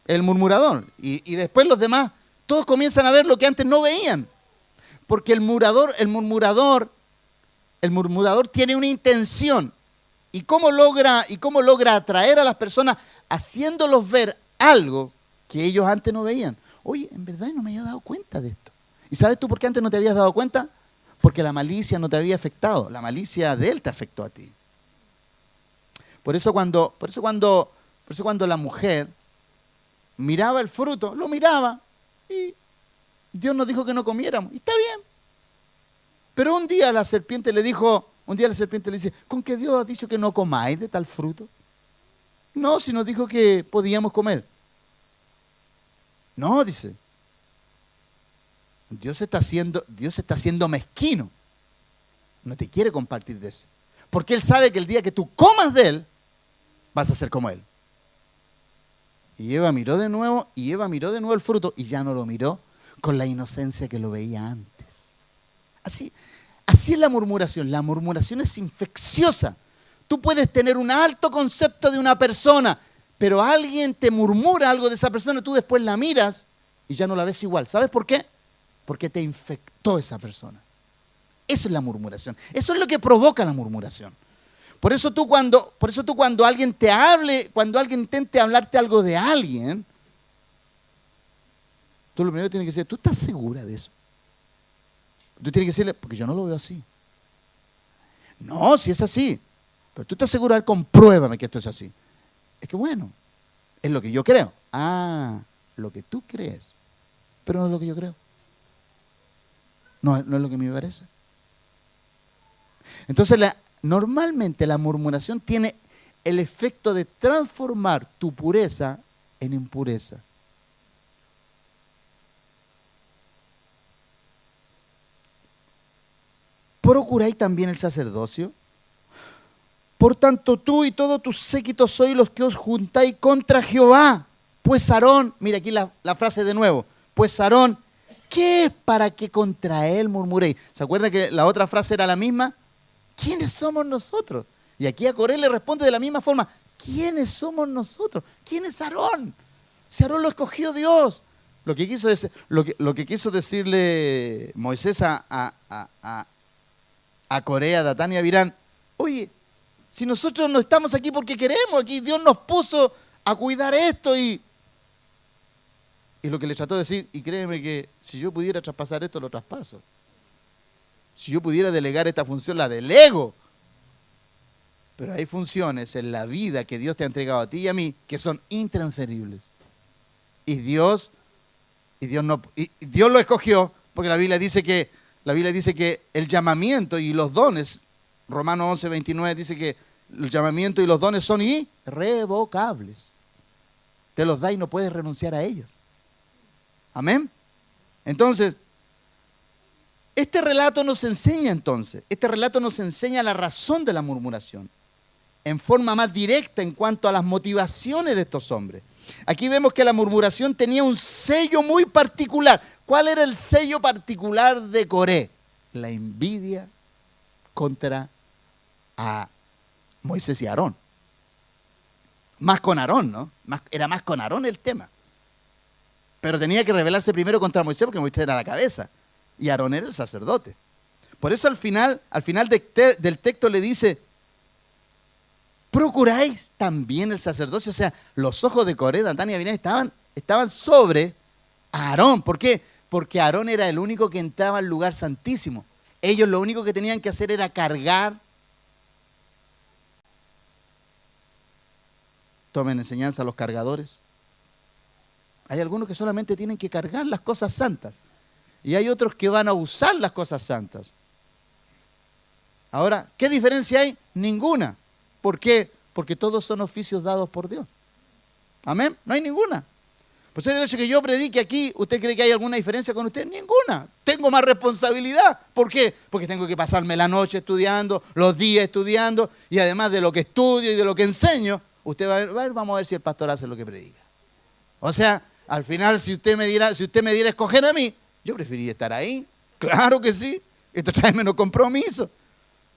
A: es el murmurador. Y después los demás, todos comienzan a ver lo que antes no veían. Porque el murmurador tiene una intención. ¿Y cómo logra atraer a las personas haciéndolos ver algo que ellos antes no veían? Oye, en verdad no me había dado cuenta de esto. ¿Y sabes tú por qué antes no te habías dado cuenta? Porque la malicia no te había afectado. La malicia de él te afectó a ti. Por eso cuando la mujer miraba el fruto, lo miraba y Dios nos dijo que no comiéramos. Y está bien. Pero un día la serpiente le dice, ¿con qué Dios ha dicho que no comáis de tal fruto? No, si nos dijo que podíamos comer. No, dice. Dios está siendo mezquino. No te quiere compartir de eso. Porque Él sabe que el día que tú comas de Él, vas a ser como Él. Y Eva miró de nuevo el fruto y ya no lo miró con la inocencia que lo veía antes. Así es la murmuración. La murmuración es infecciosa. Tú puedes tener un alto concepto de una persona, pero alguien te murmura algo de esa persona, tú después la miras y ya no la ves igual. ¿Sabes por qué? Porque te infectó esa persona. Eso es la murmuración. Eso es lo que provoca la murmuración. Por eso tú cuando alguien te hable, cuando alguien intente hablarte algo de alguien, tú lo primero que tienes que decir, ¿tú estás segura de eso? Tú tienes que decirle, porque yo no lo veo así. No, si es así. Pero tú estás seguro, compruébame que esto es así. Es que bueno, es lo que yo creo. Lo que tú crees, pero no es lo que yo creo. No es lo que me parece. Entonces, normalmente la murmuración tiene el efecto de transformar tu pureza en impureza. ¿procuráis también el sacerdocio? Por tanto, tú y todo tu séquito sois los que os juntáis contra Jehová. Pues Aarón, mira aquí la frase de nuevo, pues Aarón, ¿qué es para que contra él murmuréis? ¿Se acuerdan que la otra frase era la misma? ¿Quiénes somos nosotros? Y aquí a Coré le responde de la misma forma, ¿quiénes somos nosotros? ¿Quién es Aarón? Si Aarón lo escogió Dios. Lo que quiso decirle Moisés a Coré, a Datán y a Abirán, oye, si nosotros no estamos aquí porque queremos, aquí Dios nos puso a cuidar esto y lo que le trató de decir, y créeme que si yo pudiera traspasar esto, lo traspaso. Si yo pudiera delegar esta función, la delego. Pero hay funciones en la vida que Dios te ha entregado a ti y a mí que son intransferibles. Y Dios lo escogió, porque la Biblia dice que el llamamiento y los dones, Romanos 11, 29 dice que el llamamiento y los dones son irrevocables. Te los da y no puedes renunciar a ellos. Amén. Entonces, este relato nos enseña la razón de la murmuración en forma más directa en cuanto a las motivaciones de estos hombres. Aquí vemos que la murmuración tenía un sello muy particular. ¿Cuál era el sello particular de Coré? La envidia contra a Moisés y Aarón. Más con Aarón, ¿no? Era más con Aarón el tema. Pero tenía que rebelarse primero contra Moisés porque Moisés era la cabeza y Aarón era el sacerdote. Por eso al final del texto le dice, ¿procuráis también el sacerdocio? O sea, los ojos de Coré, Datán y Abirán estaban sobre Aarón. ¿Por qué? Porque Aarón era el único que entraba al lugar santísimo. Ellos lo único que tenían que hacer era cargar. Tomen enseñanza a los cargadores. Hay algunos que solamente tienen que cargar las cosas santas. Y hay otros que van a usar las cosas santas. Ahora, ¿qué diferencia hay? Ninguna. ¿Por qué? Porque todos son oficios dados por Dios. Amén. No hay ninguna. Pues el hecho de que yo predique aquí, ¿usted cree que hay alguna diferencia con usted? Ninguna. Tengo más responsabilidad. ¿Por qué? Porque tengo que pasarme la noche estudiando, los días estudiando, y además de lo que estudio y de lo que enseño, usted va a ver, vamos a ver si el pastor hace lo que predica. O sea, al final, si usted me diera a escoger a mí, yo preferiría estar ahí. Claro que sí. Esto trae menos compromiso.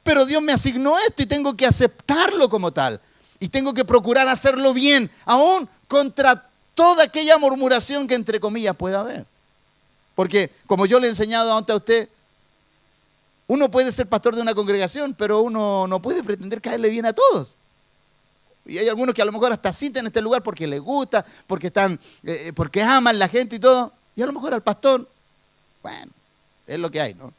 A: Pero Dios me asignó esto y tengo que aceptarlo como tal. Y tengo que procurar hacerlo bien, aún contra toda aquella murmuración que entre comillas pueda haber. Porque, como yo le he enseñado antes a usted, uno puede ser pastor de una congregación, pero uno no puede pretender caerle bien a todos. Y hay algunos que a lo mejor hasta citan en este lugar porque les gusta, porque aman la gente y todo. Y a lo mejor al pastor, bueno, es lo que hay, ¿no?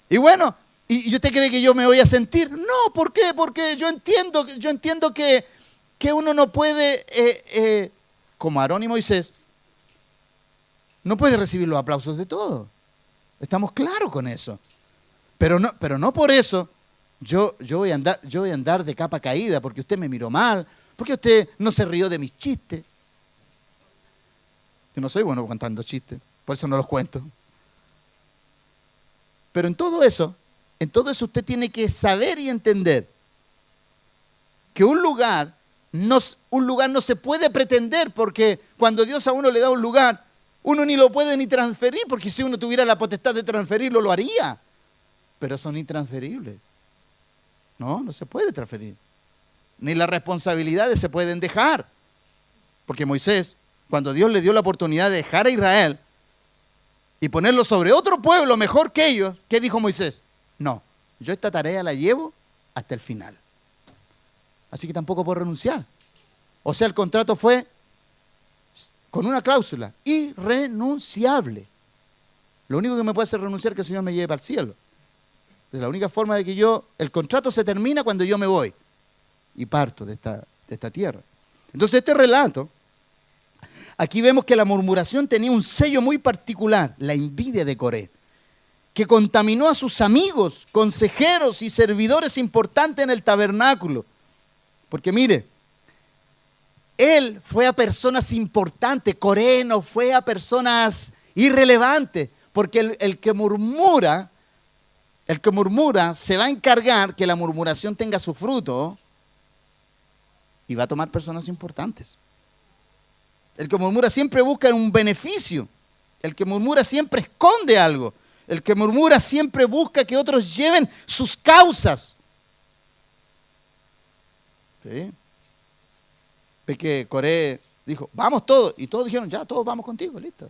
A: Y bueno, ¿y usted cree que yo me voy a sentir? No, ¿por qué? Porque yo entiendo que uno no puede, como Aarón y Moisés, no puede recibir los aplausos de todos. Estamos claros con eso. Pero no por eso yo voy a andar de capa caída porque usted me miró mal, porque usted no se rió de mis chistes. Yo no soy bueno contando chistes, por eso no los cuento. Pero en todo eso usted tiene que saber y entender que un lugar no se puede pretender, porque cuando Dios a uno le da un lugar, uno ni lo puede ni transferir, porque si uno tuviera la potestad de transferirlo, lo haría. Pero son intransferibles. No se puede transferir. Ni las responsabilidades se pueden dejar. Porque Moisés, cuando Dios le dio la oportunidad de dejar a Israel y ponerlo sobre otro pueblo mejor que ellos, ¿qué dijo Moisés? No, yo esta tarea la llevo hasta el final. Así que tampoco puedo renunciar. O sea, el contrato fue con una cláusula irrenunciable. Lo único que me puede hacer renunciar es que el Señor me lleve para el cielo. Es la única forma de que el contrato se termina cuando yo me voy y parto de esta tierra. Entonces este relato, aquí vemos que la murmuración tenía un sello muy particular, la envidia de Coré, que contaminó a sus amigos, consejeros y servidores importantes en el tabernáculo. Porque mire, él fue a personas importantes, Coré no fue a personas irrelevantes, porque el que murmura El que murmura se va a encargar que la murmuración tenga su fruto y va a tomar personas importantes. El que murmura siempre busca un beneficio. El que murmura siempre esconde algo. El que murmura siempre busca que otros lleven sus causas. ¿Sí? Ve que Coré dijo, vamos todos. Y todos dijeron, ya, todos vamos contigo, listo.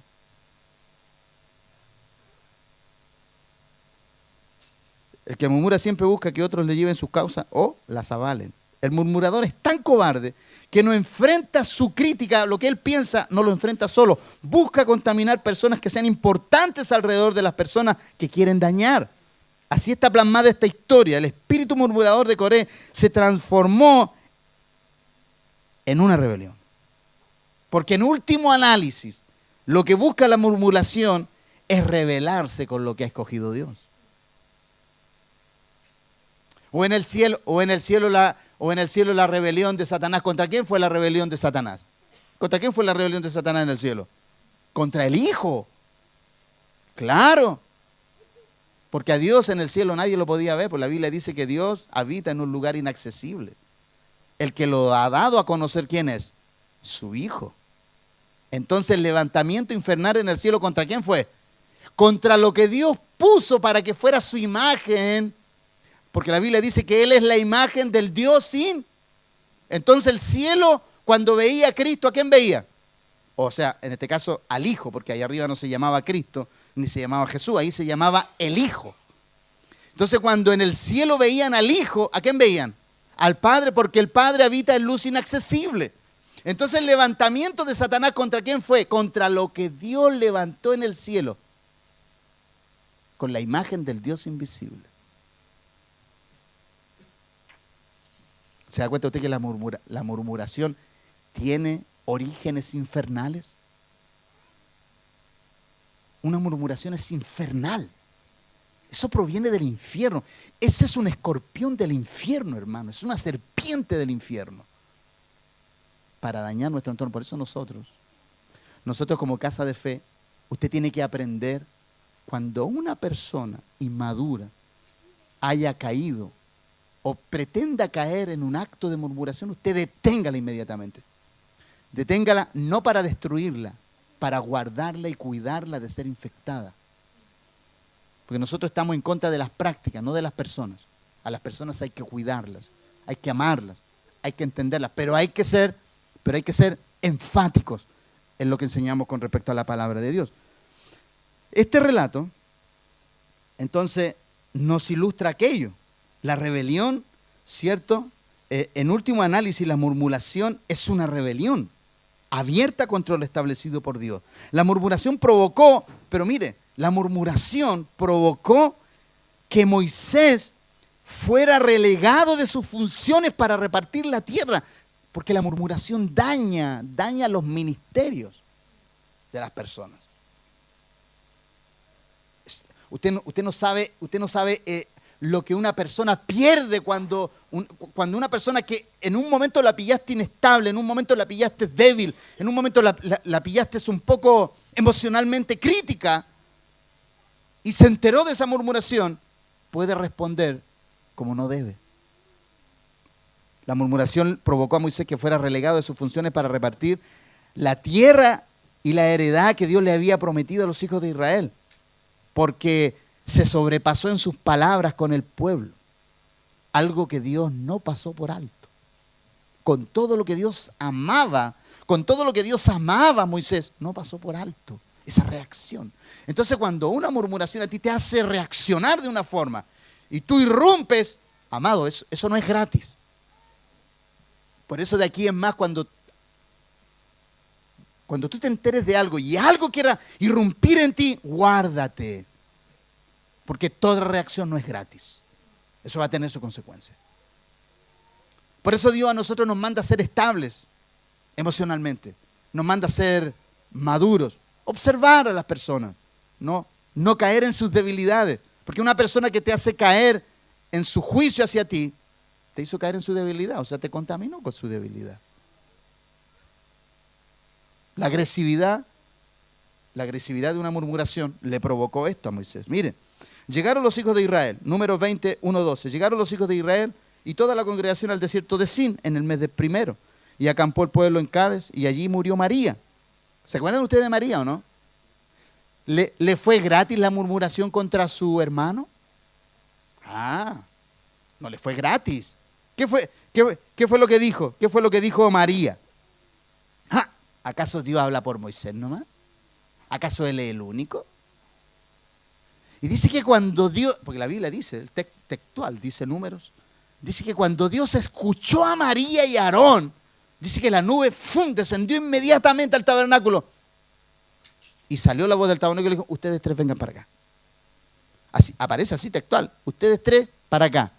A: El que murmura siempre busca que otros le lleven sus causas o las avalen. El murmurador es tan cobarde que no enfrenta su crítica, lo que él piensa, no lo enfrenta solo. Busca contaminar personas que sean importantes alrededor de las personas que quieren dañar. Así está plasmada esta historia. El espíritu murmurador de Coré se transformó en una rebelión. Porque en último análisis, lo que busca la murmuración es rebelarse con lo que ha escogido Dios. O en el cielo la rebelión de Satanás. ¿Contra quién fue la rebelión de Satanás? ¿Contra quién fue la rebelión de Satanás en el cielo? Contra el Hijo. Claro. Porque a Dios en el cielo nadie lo podía ver, porque la Biblia dice que Dios habita en un lugar inaccesible. El que lo ha dado a conocer, ¿quién es? Su Hijo. Entonces el levantamiento infernal en el cielo, ¿contra quién fue? Contra lo que Dios puso para que fuera su imagen. Porque la Biblia dice que Él es la imagen del Dios sin. Entonces el cielo, cuando veía a Cristo, ¿a quién veía? O sea, en este caso al Hijo, porque ahí arriba no se llamaba Cristo, ni se llamaba Jesús, ahí se llamaba el Hijo. Entonces cuando en el cielo veían al Hijo, ¿a quién veían? Al Padre, porque el Padre habita en luz inaccesible. Entonces el levantamiento de Satanás, ¿contra quién fue? Contra lo que Dios levantó en el cielo, con la imagen del Dios invisible. ¿Se da cuenta usted que la murmuración tiene orígenes infernales? Una murmuración es infernal. Eso proviene del infierno. Ese es un escorpión del infierno, hermano. Es una serpiente del infierno. Para dañar nuestro entorno. Por eso nosotros como casa de fe, usted tiene que aprender cuando una persona inmadura haya caído o pretenda caer en un acto de murmuración, usted deténgala inmediatamente. Deténgala no para destruirla, para guardarla y cuidarla de ser infectada. Porque nosotros estamos en contra de las prácticas, no de las personas. A las personas hay que cuidarlas, hay que amarlas, hay que entenderlas, pero hay que ser enfáticos en lo que enseñamos con respecto a la palabra de Dios. Este relato, entonces, nos ilustra aquello. La rebelión, ¿cierto? En último análisis, la murmuración es una rebelión abierta contra lo establecido por Dios. La murmuración provocó, pero mire, la murmuración provocó que Moisés fuera relegado de sus funciones para repartir la tierra, porque la murmuración daña los ministerios de las personas. Usted no sabe lo que una persona pierde cuando una persona que en un momento la pillaste inestable, en un momento la pillaste débil, en un momento la pillaste un poco emocionalmente crítica y se enteró de esa murmuración, puede responder como no debe. La murmuración provocó a Moisés que fuera relegado de sus funciones para repartir la tierra y la heredad que Dios le había prometido a los hijos de Israel, porque se sobrepasó en sus palabras con el pueblo, algo que Dios no pasó por alto. Con todo lo que Dios amaba, a Moisés, no pasó por alto esa reacción. Entonces cuando una murmuración a ti te hace reaccionar de una forma y tú irrumpes, amado, eso no es gratis. Por eso de aquí en más, cuando tú te enteres de algo y algo quiera irrumpir en ti, guárdate. Porque toda reacción no es gratis. Eso va a tener su consecuencia. Por eso Dios a nosotros nos manda a ser estables emocionalmente. Nos manda a ser maduros. Observar a las personas. No caer en sus debilidades. Porque una persona que te hace caer en su juicio hacia ti, te hizo caer en su debilidad. O sea, te contaminó con su debilidad. La agresividad de una murmuración le provocó esto a Moisés. Miren. Llegaron los hijos de Israel, Números 20, 1, 12. Llegaron los hijos de Israel y toda la congregación al desierto de Sin en el mes de primero. Y acampó el pueblo en Cades y allí murió María. ¿Se acuerdan ustedes de María o no? ¿Le fue gratis la murmuración contra su hermano? Ah, no le fue gratis. ¿Qué fue lo que dijo? ¿Qué fue lo que dijo María? ¿Ah, ¿acaso Dios habla por Moisés nomás? ¿Acaso Él es el único? Y dice que cuando Dios, porque la Biblia dice, el textual dice Números, dice que cuando Dios escuchó a María y a Aarón, dice que la nube ¡fum!, descendió inmediatamente al tabernáculo. Y salió la voz del tabernáculo y le dijo, ustedes tres vengan para acá. Así, aparece así textual, ustedes tres para acá.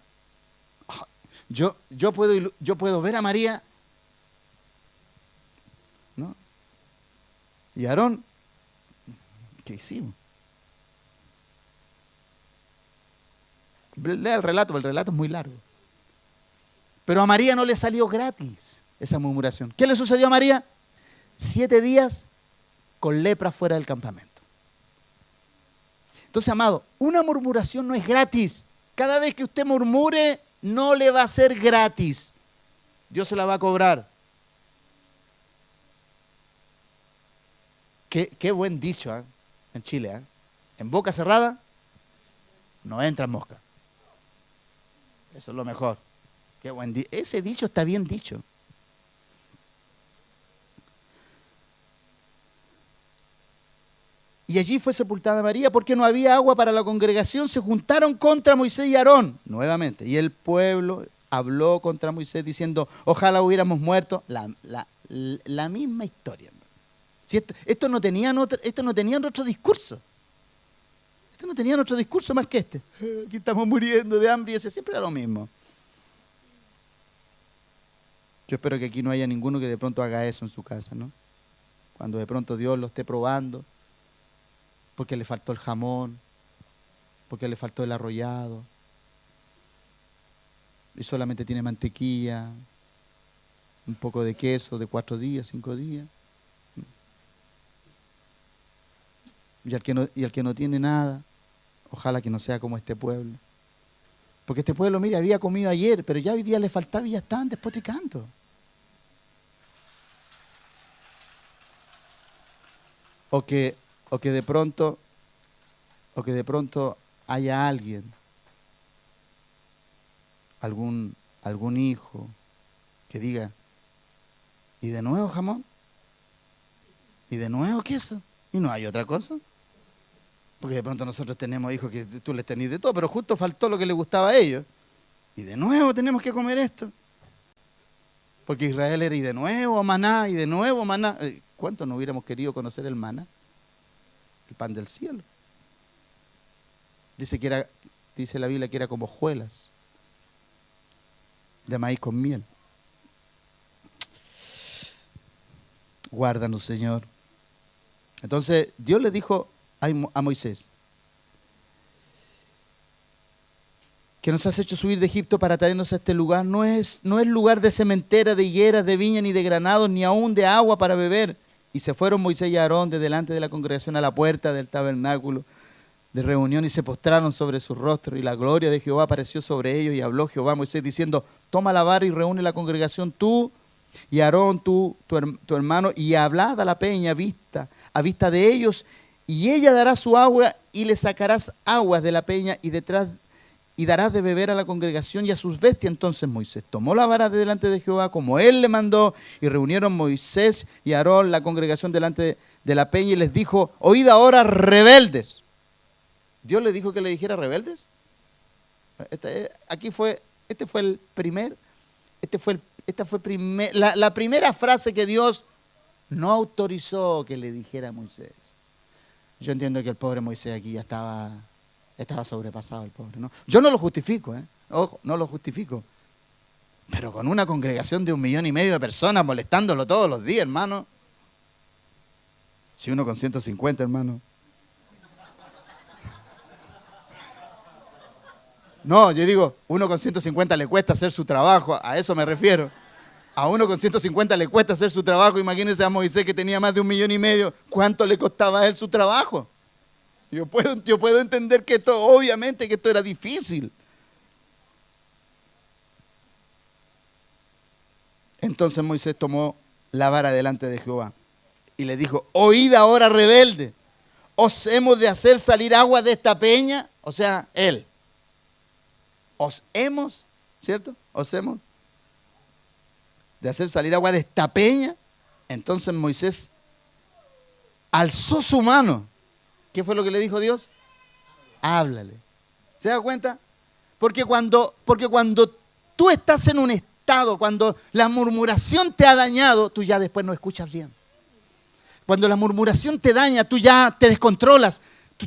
A: Yo puedo ver a María, ¿no? Y Aarón, ¿qué hicimos? Lea el relato es muy largo. Pero a María no le salió gratis esa murmuración. ¿Qué le sucedió a María? 7 días con lepra fuera del campamento. Entonces, amado, una murmuración no es gratis. Cada vez que usted murmure, no le va a ser gratis. Dios se la va a cobrar. Qué buen dicho, ¿eh? En Chile, ¿eh? En boca cerrada no entran moscas. Eso es lo mejor. Qué buen ese dicho está bien dicho. Y allí fue sepultada María porque no había agua para la congregación. Se juntaron contra Moisés y Aarón nuevamente. Y el pueblo habló contra Moisés diciendo, ojalá hubiéramos muerto. La misma historia. Si esto no tenían otro discurso. Esto no tenían otro discurso más que este. Aquí estamos muriendo de hambre y ese siempre era lo mismo. Yo espero que aquí no haya ninguno que de pronto haga eso en su casa, ¿no? Cuando de pronto Dios lo esté probando, porque le faltó el jamón, porque le faltó el arrollado, y solamente tiene mantequilla, un poco de queso de 4 días, 5 días. Y el que no tiene nada, ojalá que no sea como este pueblo. Porque este pueblo, mire, había comido ayer, pero ya hoy día le faltaba y ya estaban despotricando. O que de pronto haya alguien, algún hijo, que diga, ¿y de nuevo jamón? ¿Y de nuevo queso? ¿Y no hay otra cosa? Porque de pronto nosotros tenemos hijos que tú les tenés de todo, pero justo faltó lo que les gustaba a ellos. Y de nuevo tenemos que comer esto. Porque Israel era y de nuevo maná, y de nuevo maná. ¿Cuánto no hubiéramos querido conocer el maná? El pan del cielo. Dice la Biblia que era como hojuelas de maíz con miel. Guárdanos, Señor. Entonces Dios le dijo a Moisés, que nos has hecho subir de Egipto para traernos a este lugar, no es lugar de sementera, de higueras, de viña, ni de granados, ni aún de agua para beber. Y se fueron Moisés y Aarón de delante de la congregación a la puerta del tabernáculo de reunión y se postraron sobre su rostro, y la gloria de Jehová apareció sobre ellos, y habló Jehová a Moisés diciendo, toma la vara y reúne la congregación tú y Aarón, tu hermano, y hablad a la peña a vista de ellos, y ella dará su agua, y le sacarás aguas de la peña, y darás de beber a la congregación y a sus bestias. Entonces Moisés tomó la vara de delante de Jehová, como él le mandó, y reunieron Moisés y Aarón la congregación delante de la peña, y les dijo, oíd ahora, rebeldes. ¿Dios le dijo que le dijera rebeldes? La primera frase que Dios no autorizó que le dijera a Moisés. Yo entiendo que el pobre Moisés aquí ya estaba sobrepasado, el pobre, ¿no? Yo no lo justifico, Ojo, no lo justifico. Pero con una congregación de 1,5 millones de personas molestándolo todos los días, hermano. Si uno con 150, hermano. No, yo digo, uno con 150 le cuesta hacer su trabajo, a eso me refiero. A uno con 150 le cuesta hacer su trabajo, imagínense a Moisés que tenía más de 1,5 millones, ¿cuánto le costaba a él su trabajo? Yo puedo entender que esto, obviamente que esto era difícil. Entonces Moisés tomó la vara delante de Jehová y le dijo, oíd ahora, rebelde, ¿os hemos de hacer salir agua de esta peña? O sea, él. Os hemos, ¿cierto? Os hemos de hacer salir agua de esta peña. Entonces Moisés alzó su mano. ¿Qué fue lo que le dijo Dios? Háblale. ¿Se da cuenta? Porque cuando tú estás en un estado, cuando la murmuración te ha dañado, tú ya después no escuchas bien. Cuando la murmuración te daña, tú ya te descontrolas.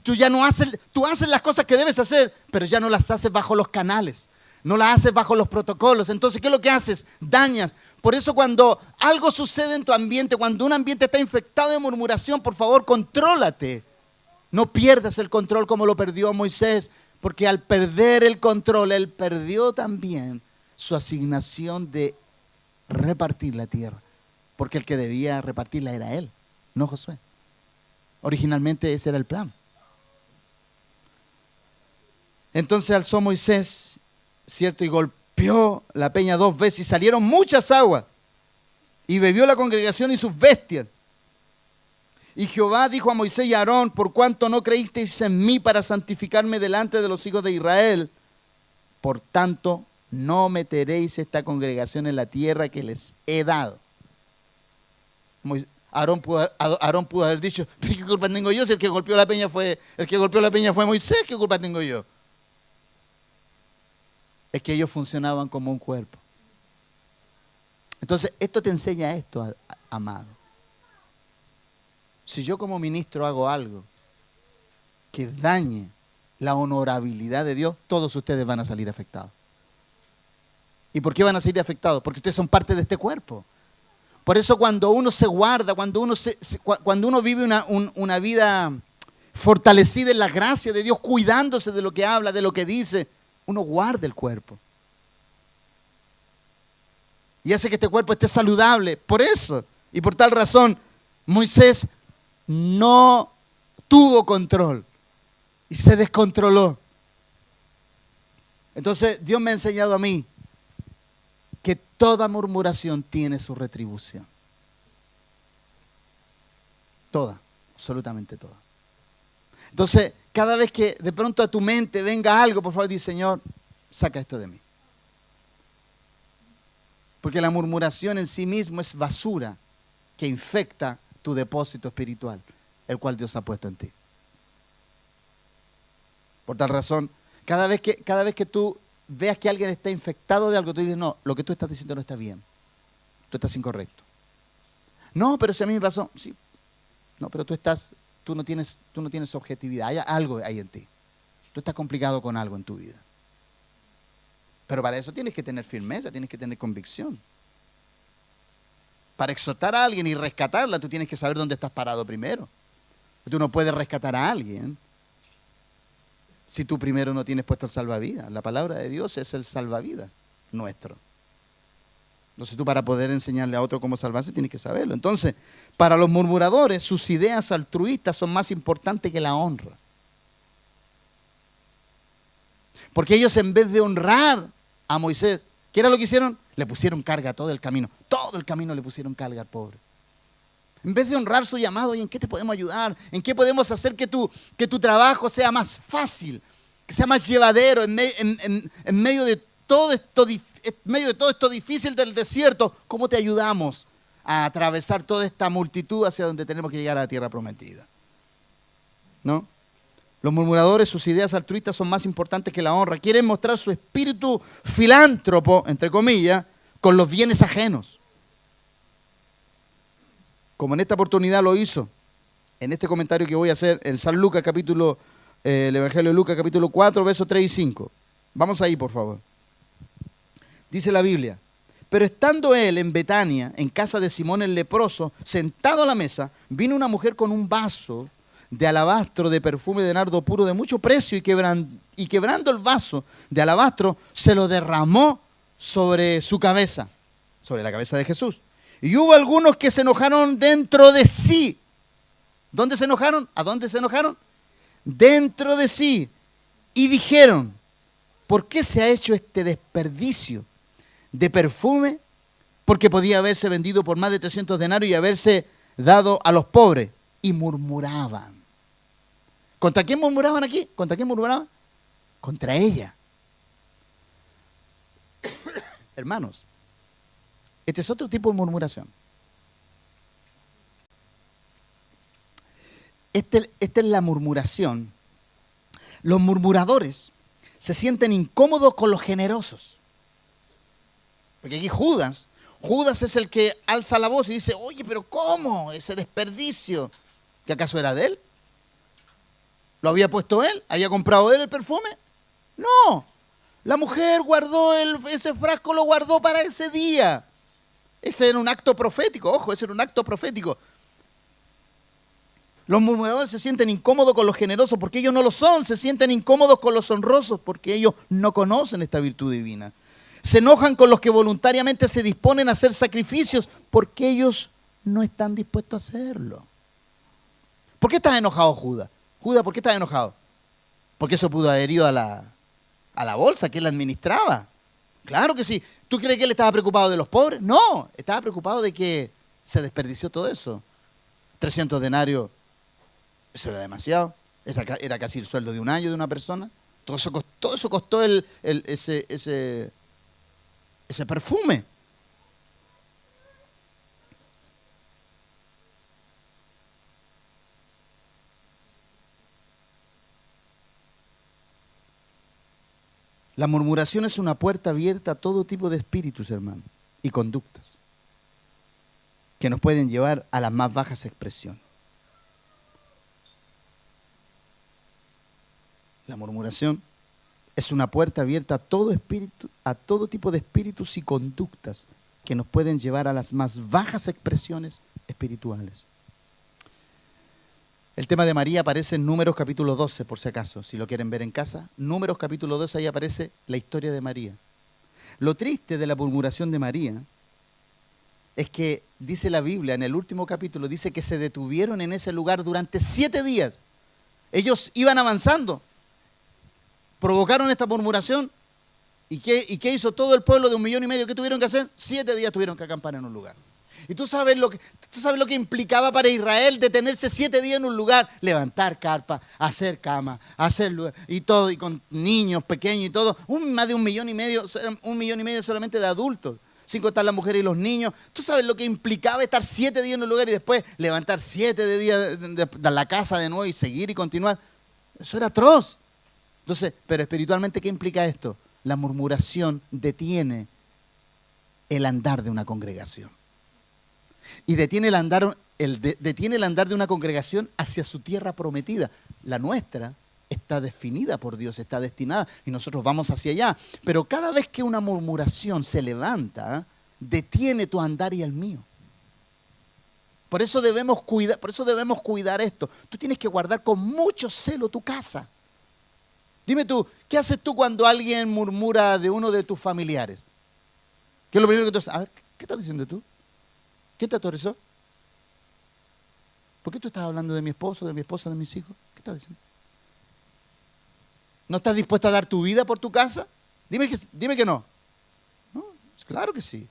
A: Tú ya no haces, tú haces las cosas que debes hacer, pero ya no las haces bajo los canales. No las haces bajo los protocolos. Entonces, ¿qué es lo que haces? Dañas. Por eso cuando algo sucede en tu ambiente, cuando un ambiente está infectado de murmuración, por favor, contrólate. No pierdas el control como lo perdió Moisés, porque al perder el control, él perdió también su asignación de repartir la tierra. Porque el que debía repartirla era él, no Josué. Originalmente ese era el plan. Entonces alzó Moisés, ¿cierto? Y golpeó la peña 2 veces y salieron muchas aguas. Y bebió la congregación y sus bestias. Y Jehová dijo a Moisés y a Aarón, por cuanto no creísteis en mí para santificarme delante de los hijos de Israel, por tanto no meteréis esta congregación en la tierra que les he dado. Aarón pudo haber dicho, ¿pero qué culpa tengo yo si el que golpeó la peña fue Moisés? ¿Qué culpa tengo yo? Es que ellos funcionaban como un cuerpo. Entonces, esto te enseña esto, amado. Si yo como ministro hago algo que dañe la honorabilidad de Dios, todos ustedes van a salir afectados. ¿Y por qué van a salir afectados? Porque ustedes son parte de este cuerpo. Por eso cuando uno se guarda, cuando uno vive una vida fortalecida en la gracia de Dios, cuidándose de lo que habla, de lo que dice, uno guarda el cuerpo. Y hace que este cuerpo esté saludable. Por eso, y por tal razón, Moisés no tuvo control y se descontroló. Entonces Dios me ha enseñado a mí que toda murmuración tiene su retribución. Toda, absolutamente toda. Entonces, cada vez que de pronto a tu mente venga algo, por favor, di, Señor, saca esto de mí. Porque la murmuración en sí mismo es basura que infecta tu depósito espiritual, el cual Dios ha puesto en ti. Por tal razón, cada vez que tú veas que alguien está infectado de algo, tú dices, no, lo que tú estás diciendo no está bien. Tú estás incorrecto. No, pero si a mí me pasó, sí. No, pero tú no tienes objetividad. Hay algo ahí en ti. Tú estás complicado con algo en tu vida. Pero para eso tienes que tener firmeza, tienes que tener convicción. Para exhortar a alguien y rescatarla, tú tienes que saber dónde estás parado primero. Tú no puedes rescatar a alguien si tú primero no tienes puesto el salvavidas. La palabra de Dios es el salvavidas nuestro. Entonces tú para poder enseñarle a otro cómo salvarse tienes que saberlo. Entonces, para los murmuradores, sus ideas altruistas son más importantes que la honra. Porque ellos en vez de honrar a Moisés, ¿qué era lo que hicieron? Le pusieron carga todo el camino. Todo el camino le pusieron carga al pobre. En vez de honrar su llamado, ¿y en qué te podemos ayudar? ¿En qué podemos hacer que tu trabajo sea más fácil? Que sea más llevadero en medio de todo esto difícil del desierto. ¿Cómo te ayudamos a atravesar toda esta multitud hacia donde tenemos que llegar a la tierra prometida? ¿No? Los murmuradores, sus ideas altruistas son más importantes que la honra. Quieren mostrar su espíritu filántropo, entre comillas, con los bienes ajenos. Como en esta oportunidad lo hizo, en este comentario que voy a hacer, en San Lucas, el Evangelio de Lucas, capítulo 4, versos 3 y 5. Vamos ahí, por favor. Dice la Biblia, pero estando él en Betania, en casa de Simón el leproso, sentado a la mesa, vino una mujer con un vaso de alabastro de perfume de nardo puro de mucho precio y quebrando el vaso de alabastro, se lo derramó sobre su cabeza, sobre la cabeza de Jesús. Y hubo algunos que se enojaron dentro de sí. ¿Dónde se enojaron? ¿A dónde se enojaron? dentro de sí y dijeron, ¿por qué se ha hecho este desperdicio de perfume? Porque podía haberse vendido por más de 300 denarios y haberse dado a los pobres. Y murmuraban. ¿Contra quién murmuraban aquí? ¿Contra quién murmuraban? Contra ella. Hermanos, este es otro tipo de murmuración. Esta es la murmuración. Los murmuradores se sienten incómodos con los generosos. Porque aquí Judas es el que alza la voz y dice, oye, pero ¿cómo? Ese desperdicio. ¿Que acaso era de él? ¿Lo había puesto él? ¿Había comprado él el perfume? No. La mujer guardó ese frasco, lo guardó para ese día. Ese era un acto profético, ojo, ese era un acto profético. Los murmuradores se sienten incómodos con los generosos porque ellos no lo son, se sienten incómodos con los honrosos porque ellos no conocen esta virtud divina. Se enojan con los que voluntariamente se disponen a hacer sacrificios porque ellos no están dispuestos a hacerlo. ¿Por qué estás enojado, Judas? Judas, ¿por qué estás enojado? Porque eso pudo haber ido a la bolsa que él administraba. Claro que sí. ¿Tú crees que él estaba preocupado de los pobres? No, estaba preocupado de que se desperdició todo eso. 300 denarios, eso era demasiado. Era casi el sueldo de un año de una persona. Todo eso costó ese perfume. La murmuración es una puerta abierta a todo tipo de espíritus, hermano, y conductas que nos pueden llevar a las más bajas expresiones. La murmuración es una puerta abierta a todo espíritu, a todo tipo de espíritus y conductas que nos pueden llevar a las más bajas expresiones espirituales. El tema de María aparece en Números capítulo 12, por si acaso, si lo quieren ver en casa. Números capítulo 12, ahí aparece la historia de María. Lo triste de la murmuración de María es que, dice la Biblia, en el último capítulo, dice que se detuvieron en ese lugar durante 7 días. Ellos iban avanzando, provocaron esta murmuración, ¿y qué hizo todo el pueblo de 1,5 millones? ¿Qué tuvieron que hacer? 7 días tuvieron que acampar en un lugar. Y tú sabes lo que implicaba para Israel detenerse 7 días en un lugar, levantar carpa, hacer cama, hacerlo y todo, y con niños pequeños y todo, más de 1,5 millones, 1,5 millones solamente de adultos, sin contar las mujeres y los niños. Tú sabes lo que implicaba estar 7 días en un lugar y después levantar 7 días de la casa de nuevo y seguir y continuar. Eso era atroz. Entonces, pero espiritualmente, ¿qué implica esto? La murmuración detiene el andar de una congregación. Y detiene el andar de una congregación hacia su tierra prometida. La nuestra está definida por Dios, está destinada y nosotros vamos hacia allá. Pero cada vez que una murmuración se levanta, detiene tu andar y el mío. Por eso debemos cuidar esto. Tú tienes que guardar con mucho celo tu casa. Dime tú, ¿qué haces tú cuando alguien murmura de uno de tus familiares? ¿Qué es lo primero que tú haces? A ver, ¿qué estás diciendo tú? ¿Quién te autorizó? ¿Por qué tú estás hablando de mi esposo, de mi esposa, de mis hijos? ¿Qué estás diciendo? ¿No estás dispuesta a dar tu vida por tu casa? Dime que no. No, claro que sí.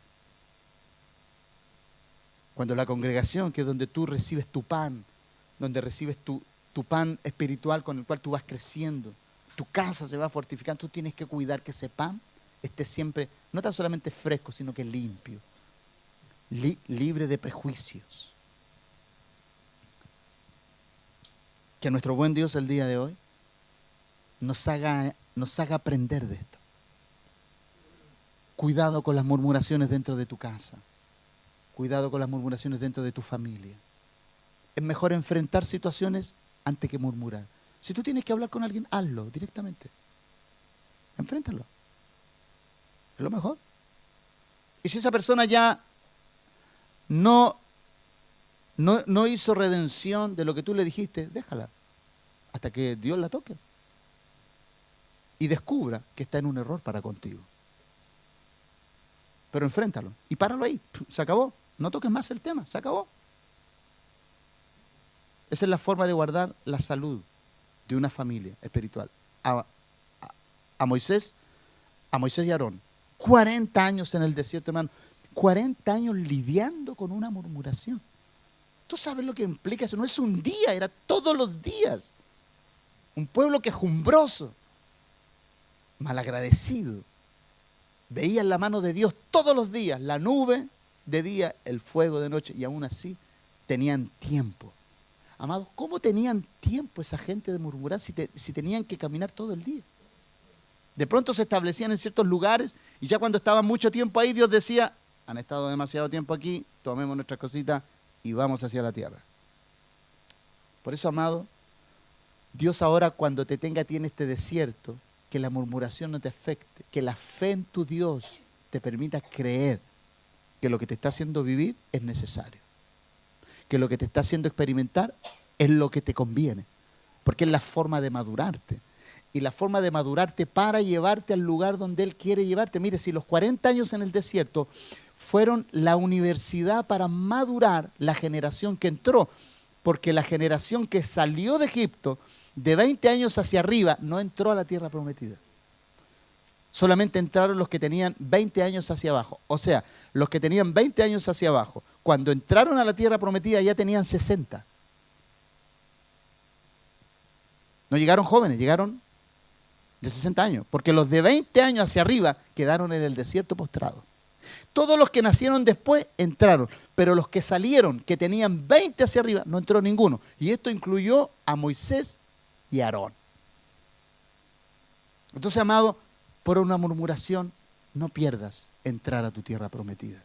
A: Cuando la congregación, que es donde tú recibes tu pan, donde recibes tu pan espiritual con el cual tú vas creciendo, tu casa se va fortificando, tú tienes que cuidar que ese pan esté siempre, no tan solamente fresco, sino que limpio. Libre de prejuicios. Que nuestro buen Dios el día de hoy nos haga aprender de esto. Cuidado con las murmuraciones dentro de tu casa. Cuidado con las murmuraciones dentro de tu familia. Es mejor enfrentar situaciones antes que murmurar. Si tú tienes que hablar con alguien, hazlo directamente. Enfréntalo. Es lo mejor. Y si esa persona ya no hizo redención de lo que tú le dijiste, déjala hasta que Dios la toque y descubra que está en un error para contigo. Pero enfréntalo y páralo ahí, se acabó. No toques más el tema, se acabó. Esa es la forma de guardar la salud de una familia espiritual, a Moisés y Aarón. 40 años en el desierto, hermano. 40 años lidiando con una murmuración. ¿Tú sabes lo que implica eso? No es un día, era todos los días. Un pueblo quejumbroso, malagradecido. Veían la mano de Dios todos los días, la nube de día, el fuego de noche, y aún así tenían tiempo. Amados, ¿cómo tenían tiempo esa gente de murmurar si tenían que caminar todo el día? De pronto se establecían en ciertos lugares y ya cuando estaban mucho tiempo ahí, Dios decía, han estado demasiado tiempo aquí, tomemos nuestras cositas y vamos hacia la tierra. Por eso, amado, Dios ahora cuando te tenga a ti en este desierto, que la murmuración no te afecte, que la fe en tu Dios te permita creer que lo que te está haciendo vivir es necesario, que lo que te está haciendo experimentar es lo que te conviene, porque es la forma de madurarte. Y la forma de madurarte para llevarte al lugar donde Él quiere llevarte. Mire, si los 40 años en el desierto fueron la universidad para madurar la generación que entró, porque la generación que salió de Egipto de 20 años hacia arriba no entró a la tierra prometida. Solamente entraron los que tenían 20 años hacia abajo. O sea, los que tenían 20 años hacia abajo, cuando entraron a la tierra prometida ya tenían 60. No llegaron jóvenes, llegaron de 60 años, porque los de 20 años hacia arriba quedaron en el desierto postrados. Todos los que nacieron después entraron, pero los que salieron, que tenían 20 hacia arriba, no entró ninguno. Y esto incluyó a Moisés y a Aarón. Entonces, amado, por una murmuración no pierdas entrar a tu tierra prometida.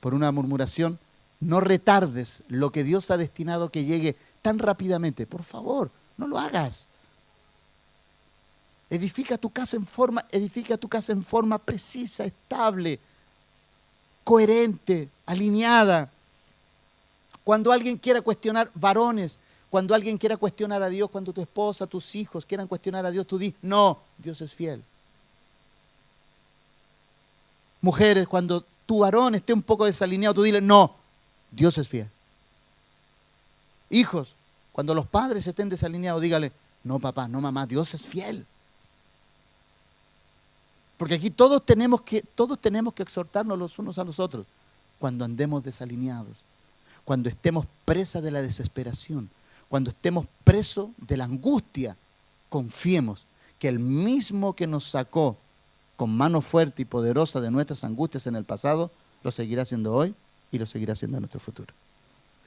A: Por una murmuración no retardes lo que Dios ha destinado que llegue tan rápidamente. Por favor, no lo hagas. Edifica tu casa en forma precisa, estable, coherente, alineada. Cuando alguien quiera cuestionar, varones, cuando alguien quiera cuestionar a Dios, cuando tu esposa, tus hijos quieran cuestionar a Dios, tú di, no, Dios es fiel. Mujeres, cuando tu varón esté un poco desalineado, tú dile, no, Dios es fiel. Hijos, cuando los padres estén desalineados, dígale, no papá, no mamá, Dios es fiel. Porque aquí todos tenemos que exhortarnos los unos a los otros cuando andemos desalineados, cuando estemos presas de la desesperación, cuando estemos presos de la angustia. Confiemos que el mismo que nos sacó con mano fuerte y poderosa de nuestras angustias en el pasado, lo seguirá haciendo hoy y lo seguirá haciendo en nuestro futuro.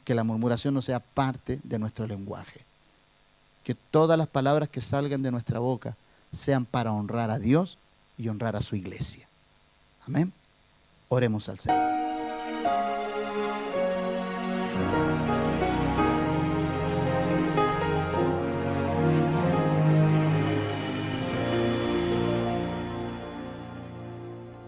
A: Que la murmuración no sea parte de nuestro lenguaje. Que todas las palabras que salgan de nuestra boca sean para honrar a Dios y honrar a su iglesia. Amén. Oremos al Señor.